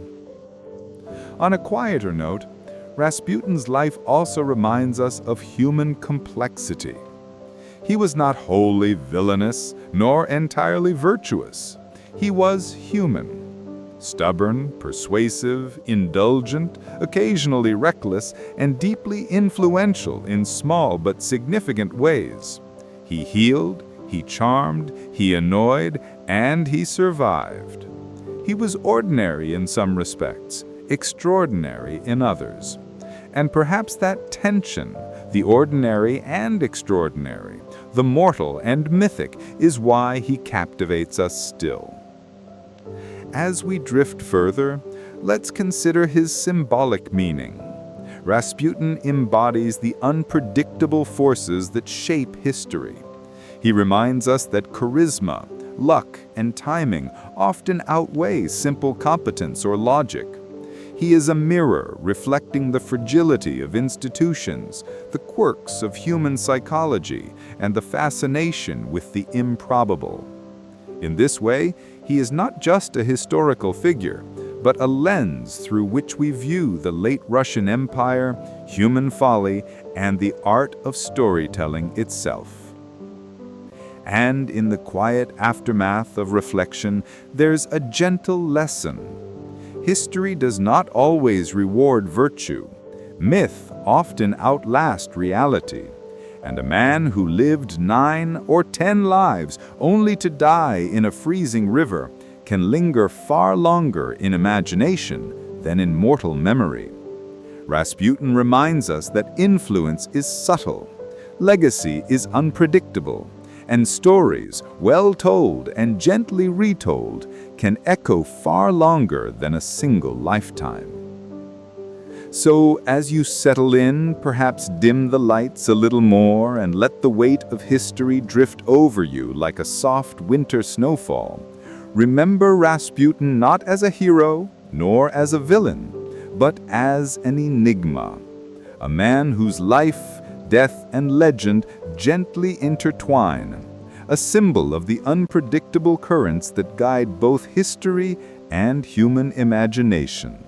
On a quieter note, Rasputin's life also reminds us of human complexity. He was not wholly villainous, nor entirely virtuous. He was human. Stubborn, persuasive, indulgent, occasionally reckless, and deeply influential in small but significant ways. He healed, he charmed, he annoyed, and he survived. He was ordinary in some respects, extraordinary in others. And perhaps that tension, the ordinary and extraordinary, the mortal and mythic, is why he captivates us still. As we drift further, let's consider his symbolic meaning. Rasputin embodies the unpredictable forces that shape history. He reminds us that charisma, luck and timing often outweigh simple competence or logic. He is a mirror reflecting the fragility of institutions, the quirks of human psychology, and the fascination with the improbable. In this way, he is not just a historical figure, but a lens through which we view the late Russian Empire, human folly, and the art of storytelling itself. And in the quiet aftermath of reflection, there's a gentle lesson. History does not always reward virtue. Myth often outlasts reality. And a man who lived 9 or 10 lives only to die in a freezing river can linger far longer in imagination than in mortal memory. Rasputin reminds us that influence is subtle, legacy is unpredictable, and stories, well told and gently retold, can echo far longer than a single lifetime. So, as you settle in, perhaps dim the lights a little more and let the weight of history drift over you like a soft winter snowfall. Remember Rasputin not as a hero, nor as a villain, but as an enigma. A man whose life, death, and legend gently intertwine. A symbol of the unpredictable currents that guide both history and human imagination.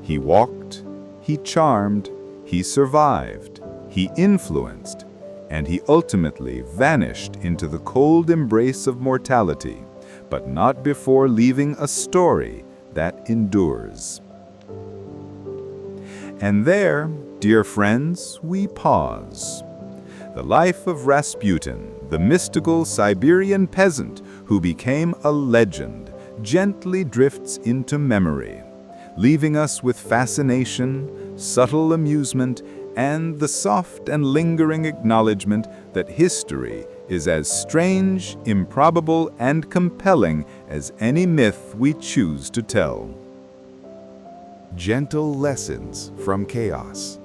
He walked, he charmed, he survived, he influenced, and he ultimately vanished into the cold embrace of mortality, but not before leaving a story that endures. And there, dear friends, we pause. The life of Rasputin, the mystical Siberian peasant who became a legend, gently drifts into memory, leaving us with fascination, subtle amusement, and the soft and lingering acknowledgement that history is as strange, improbable, and compelling as any myth we choose to tell. Gentle lessons from chaos.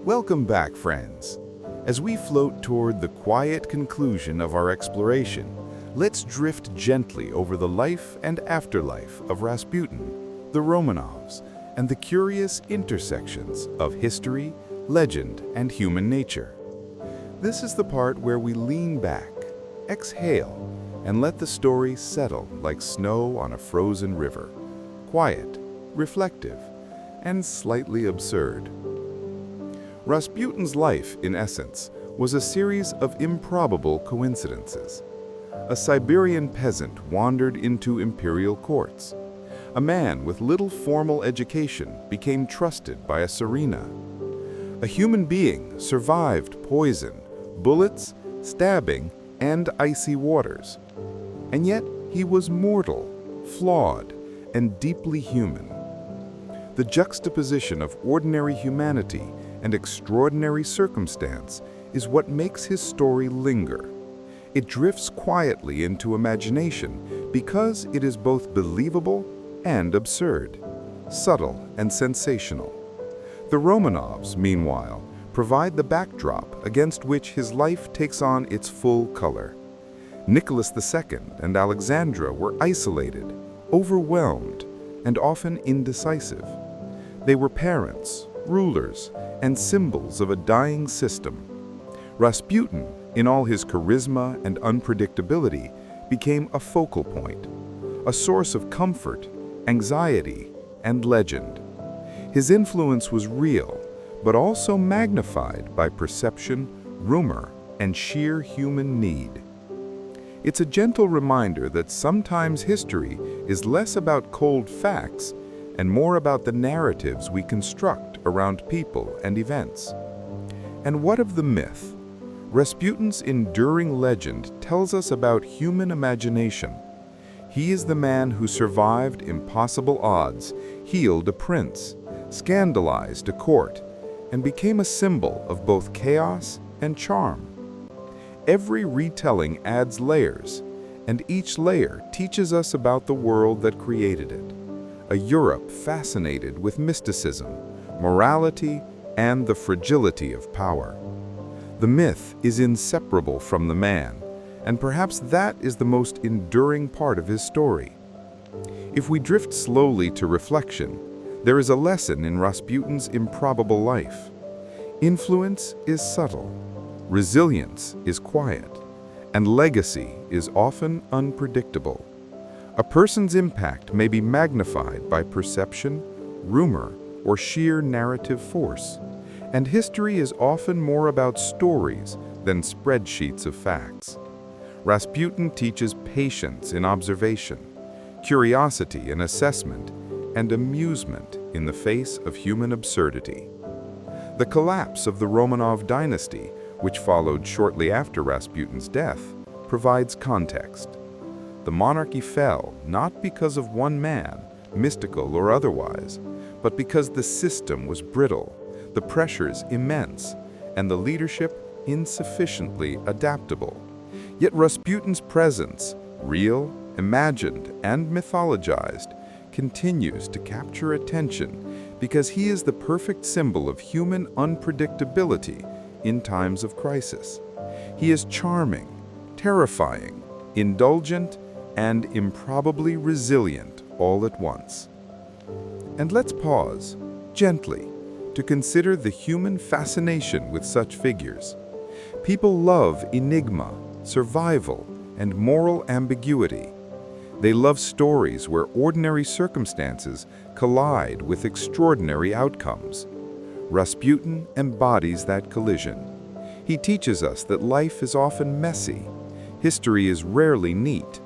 Welcome back, friends. As we float toward the quiet conclusion of our exploration, let's drift gently over the life and afterlife of Rasputin, the Romanovs, and the curious intersections of history, legend, and human nature. This is the part where we lean back, exhale, and let the story settle like snow on a frozen river, quiet, reflective, and slightly absurd. Rasputin's life, in essence, was a series of improbable coincidences. A Siberian peasant wandered into imperial courts. A man with little formal education became trusted by a Tsarina. A human being survived poison, bullets, stabbing, and icy waters. And yet he was mortal, flawed, and deeply human. The juxtaposition of ordinary humanity and extraordinary circumstance is what makes his story linger. It drifts quietly into imagination because it is both believable and absurd, subtle and sensational. The Romanovs, meanwhile, provide the backdrop against which his life takes on its full color. Nicholas II and Alexandra were isolated, overwhelmed, and often indecisive. They were parents, rulers, and symbols of a dying system. Rasputin, in all his charisma and unpredictability, became a focal point, a source of comfort, anxiety, and legend. His influence was real, but also magnified by perception, rumor, and sheer human need. It's a gentle reminder that sometimes history is less about cold facts and more about the narratives we construct around people and events. And what of the myth? Rasputin's enduring legend tells us about human imagination. He is the man who survived impossible odds, healed a prince, scandalized a court, and became a symbol of both chaos and charm. Every retelling adds layers, and each layer teaches us about the world that created it. A Europe fascinated with mysticism, morality, and the fragility of power. The myth is inseparable from the man, And perhaps that is the most enduring part of his story. If we drift slowly to reflection, there is a lesson in Rasputin's improbable life. Influence is subtle, resilience is quiet, and legacy is often unpredictable. A person's impact may be magnified by perception, rumor, or sheer narrative force, and history is often more about stories than spreadsheets of facts. Rasputin teaches patience in observation, curiosity in assessment, and amusement in the face of human absurdity. The collapse of the Romanov dynasty, which followed shortly after Rasputin's death, provides context. The monarchy fell not because of one man, mystical or otherwise, but because the system was brittle, the pressures immense, and the leadership insufficiently adaptable. Yet Rasputin's presence, real, imagined, and mythologized, continues to capture attention because he is the perfect symbol of human unpredictability in times of crisis. He is charming, terrifying, indulgent, and improbably resilient all at once. And let's pause, gently, to consider the human fascination with such figures. People love enigma, survival, and moral ambiguity. They love stories where ordinary circumstances collide with extraordinary outcomes. Rasputin embodies that collision. He teaches us that life is often messy, history is rarely neat,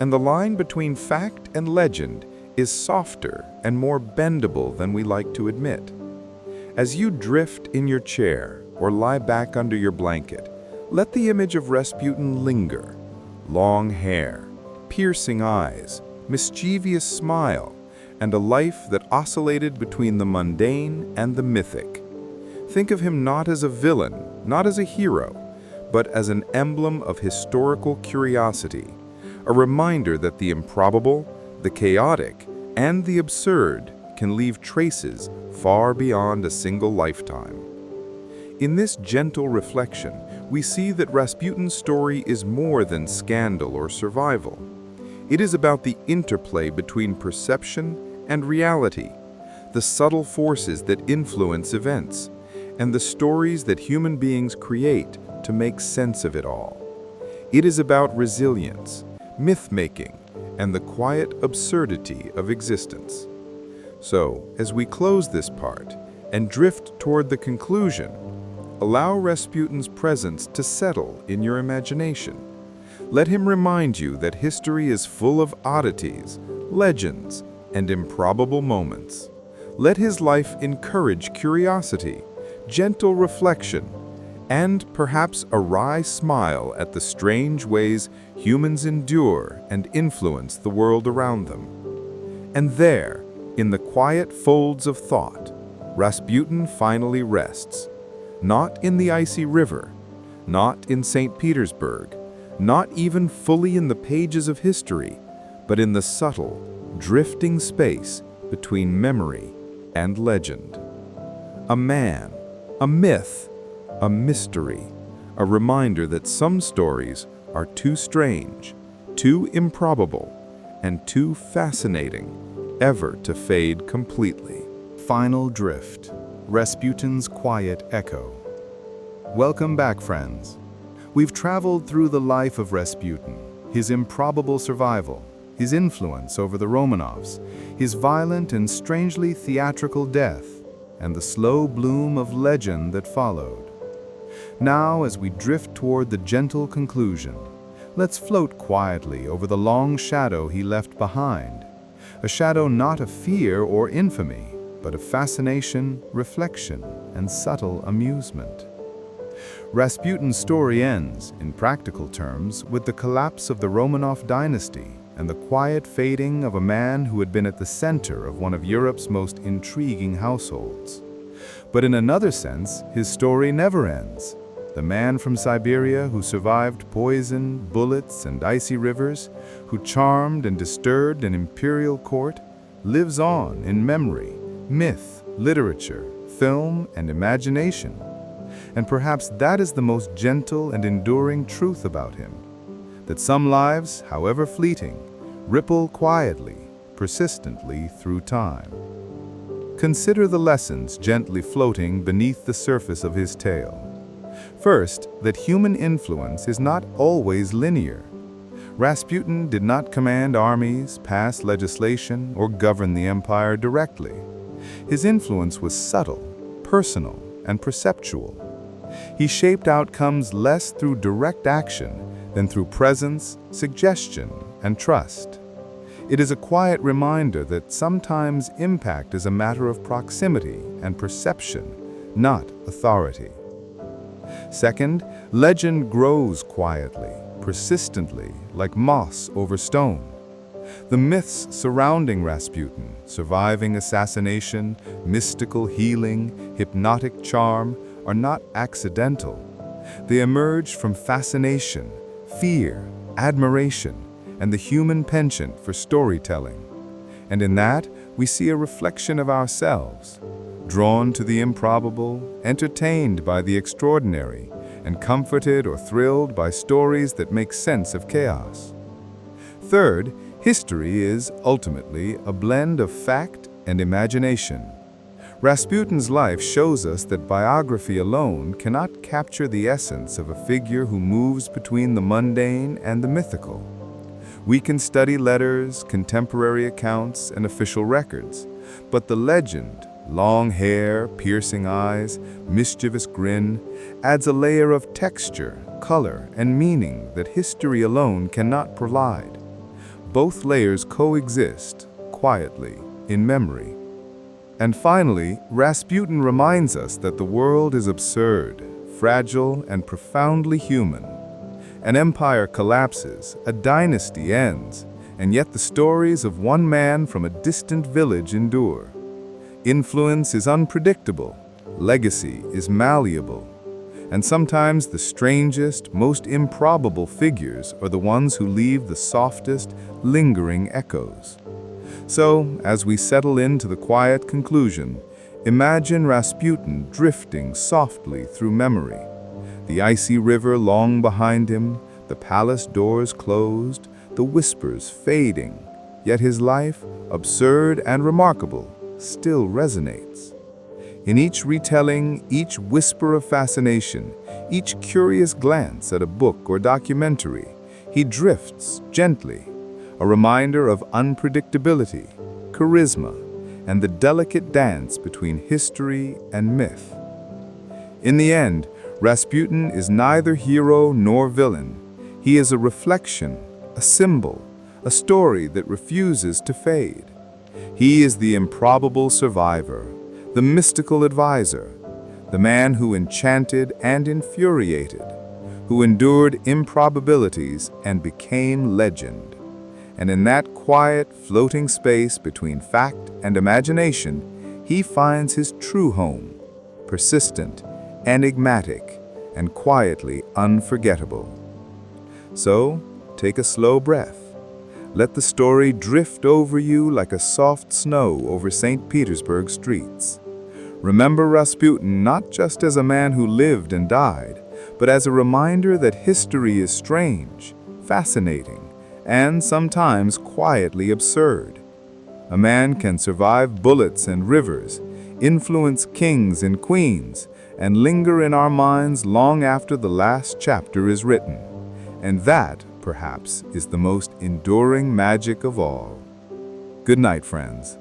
and the line between fact and legend is softer and more bendable than we like to admit. As you drift in your chair or lie back under your blanket, let the image of Rasputin linger. Long hair, piercing eyes, mischievous smile, and a life that oscillated between the mundane and the mythic. Think of him not as a villain, not as a hero, but as an emblem of historical curiosity, a reminder that the improbable, the chaotic, and the absurd can leave traces far beyond a single lifetime. In this gentle reflection, we see that Rasputin's story is more than scandal or survival. It is about the interplay between perception and reality, the subtle forces that influence events, and the stories that human beings create to make sense of it all. It is about resilience, myth-making, and the quiet absurdity of existence. So, as we close this part and drift toward the conclusion, allow Rasputin's presence to settle in your imagination. Let him remind you that history is full of oddities, legends, and improbable moments. Let his life encourage curiosity, gentle reflection, and perhaps a wry smile at the strange ways humans endure and influence the world around them. And there, in the quiet folds of thought, Rasputin finally rests. Not in the icy river, not in St. Petersburg, not even fully in the pages of history, but in the subtle, drifting space between memory and legend. A man, a myth, a mystery, a reminder that some stories are too strange, too improbable, and too fascinating ever to fade completely. Final drift. Rasputin's quiet echo. Welcome back, friends. We've traveled through the life of Rasputin, his improbable survival, his influence over the Romanovs, his violent and strangely theatrical death, and the slow bloom of legend that followed. Now, as we drift toward the gentle conclusion, let's float quietly over the long shadow he left behind, a shadow not of fear or infamy, but of fascination, reflection, and subtle amusement. Rasputin's story ends, in practical terms, with the collapse of the Romanov dynasty and the quiet fading of a man who had been at the center of one of Europe's most intriguing households. But in another sense, his story never ends. The man from Siberia who survived poison, bullets, and icy rivers, who charmed and disturbed an imperial court, lives on in memory, myth, literature, film, and imagination. And perhaps that is the most gentle and enduring truth about him. that some lives, however fleeting, ripple quietly, persistently through time. Consider the lessons gently floating beneath the surface of his tale. First, that human influence is not always linear. Rasputin did not command armies, pass legislation, or govern the empire directly. His influence was subtle, personal, and perceptual. He shaped outcomes less through direct action than through presence, suggestion, and trust. It is a quiet reminder that sometimes impact is a matter of proximity and perception, not authority. Second, legend grows quietly, persistently, like moss over stone. The myths surrounding Rasputin, surviving assassination, mystical healing, hypnotic charm, are not accidental. They emerge from fascination, fear, admiration, and the human penchant for storytelling. And in that, we see a reflection of ourselves, drawn to the improbable, entertained by the extraordinary, and comforted or thrilled by stories that make sense of chaos. Third, history is ultimately a blend of fact and imagination. Rasputin's life shows us that biography alone cannot capture the essence of a figure who moves between the mundane and the mythical. We can study letters, contemporary accounts, and official records, but the legend, long hair, piercing eyes, mischievous grin, adds a layer of texture, color, and meaning that history alone cannot provide. Both layers coexist, quietly, in memory. And finally, Rasputin reminds us that the world is absurd, fragile, and profoundly human. An empire collapses, a dynasty ends, and yet the stories of one man from a distant village endure. Influence is unpredictable, legacy is malleable, and sometimes the strangest, most improbable figures are the ones who leave the softest, lingering echoes. So, as we settle into the quiet conclusion, imagine Rasputin drifting softly through memory. The icy river long behind him, the palace doors closed, the whispers fading, yet his life, absurd and remarkable, still resonates. In each retelling, each whisper of fascination, each curious glance at a book or documentary, he drifts gently, a reminder of unpredictability, charisma, and the delicate dance between history and myth. In the end, Rasputin is neither hero nor villain. He is a reflection, a symbol, a story that refuses to fade. He is the improbable survivor, the mystical advisor, the man who enchanted and infuriated, who endured improbabilities and became legend. And in that quiet, floating space between fact and imagination, he finds his true home, persistent, enigmatic, and quietly unforgettable. So, take a slow breath. Let the story drift over you like a soft snow over St. Petersburg streets. Remember Rasputin not just as a man who lived and died, but as a reminder that history is strange, fascinating, and sometimes quietly absurd. A man can survive bullets and rivers, influence kings and queens, and linger in our minds long after the last chapter is written. And that, perhaps, is the most enduring magic of all. Good night, friends.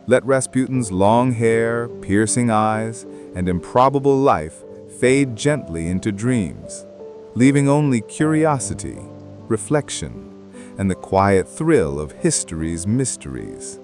Let Rasputin's long hair, piercing eyes, and improbable life fade gently into dreams, leaving only curiosity, reflection, and the quiet thrill of history's mysteries.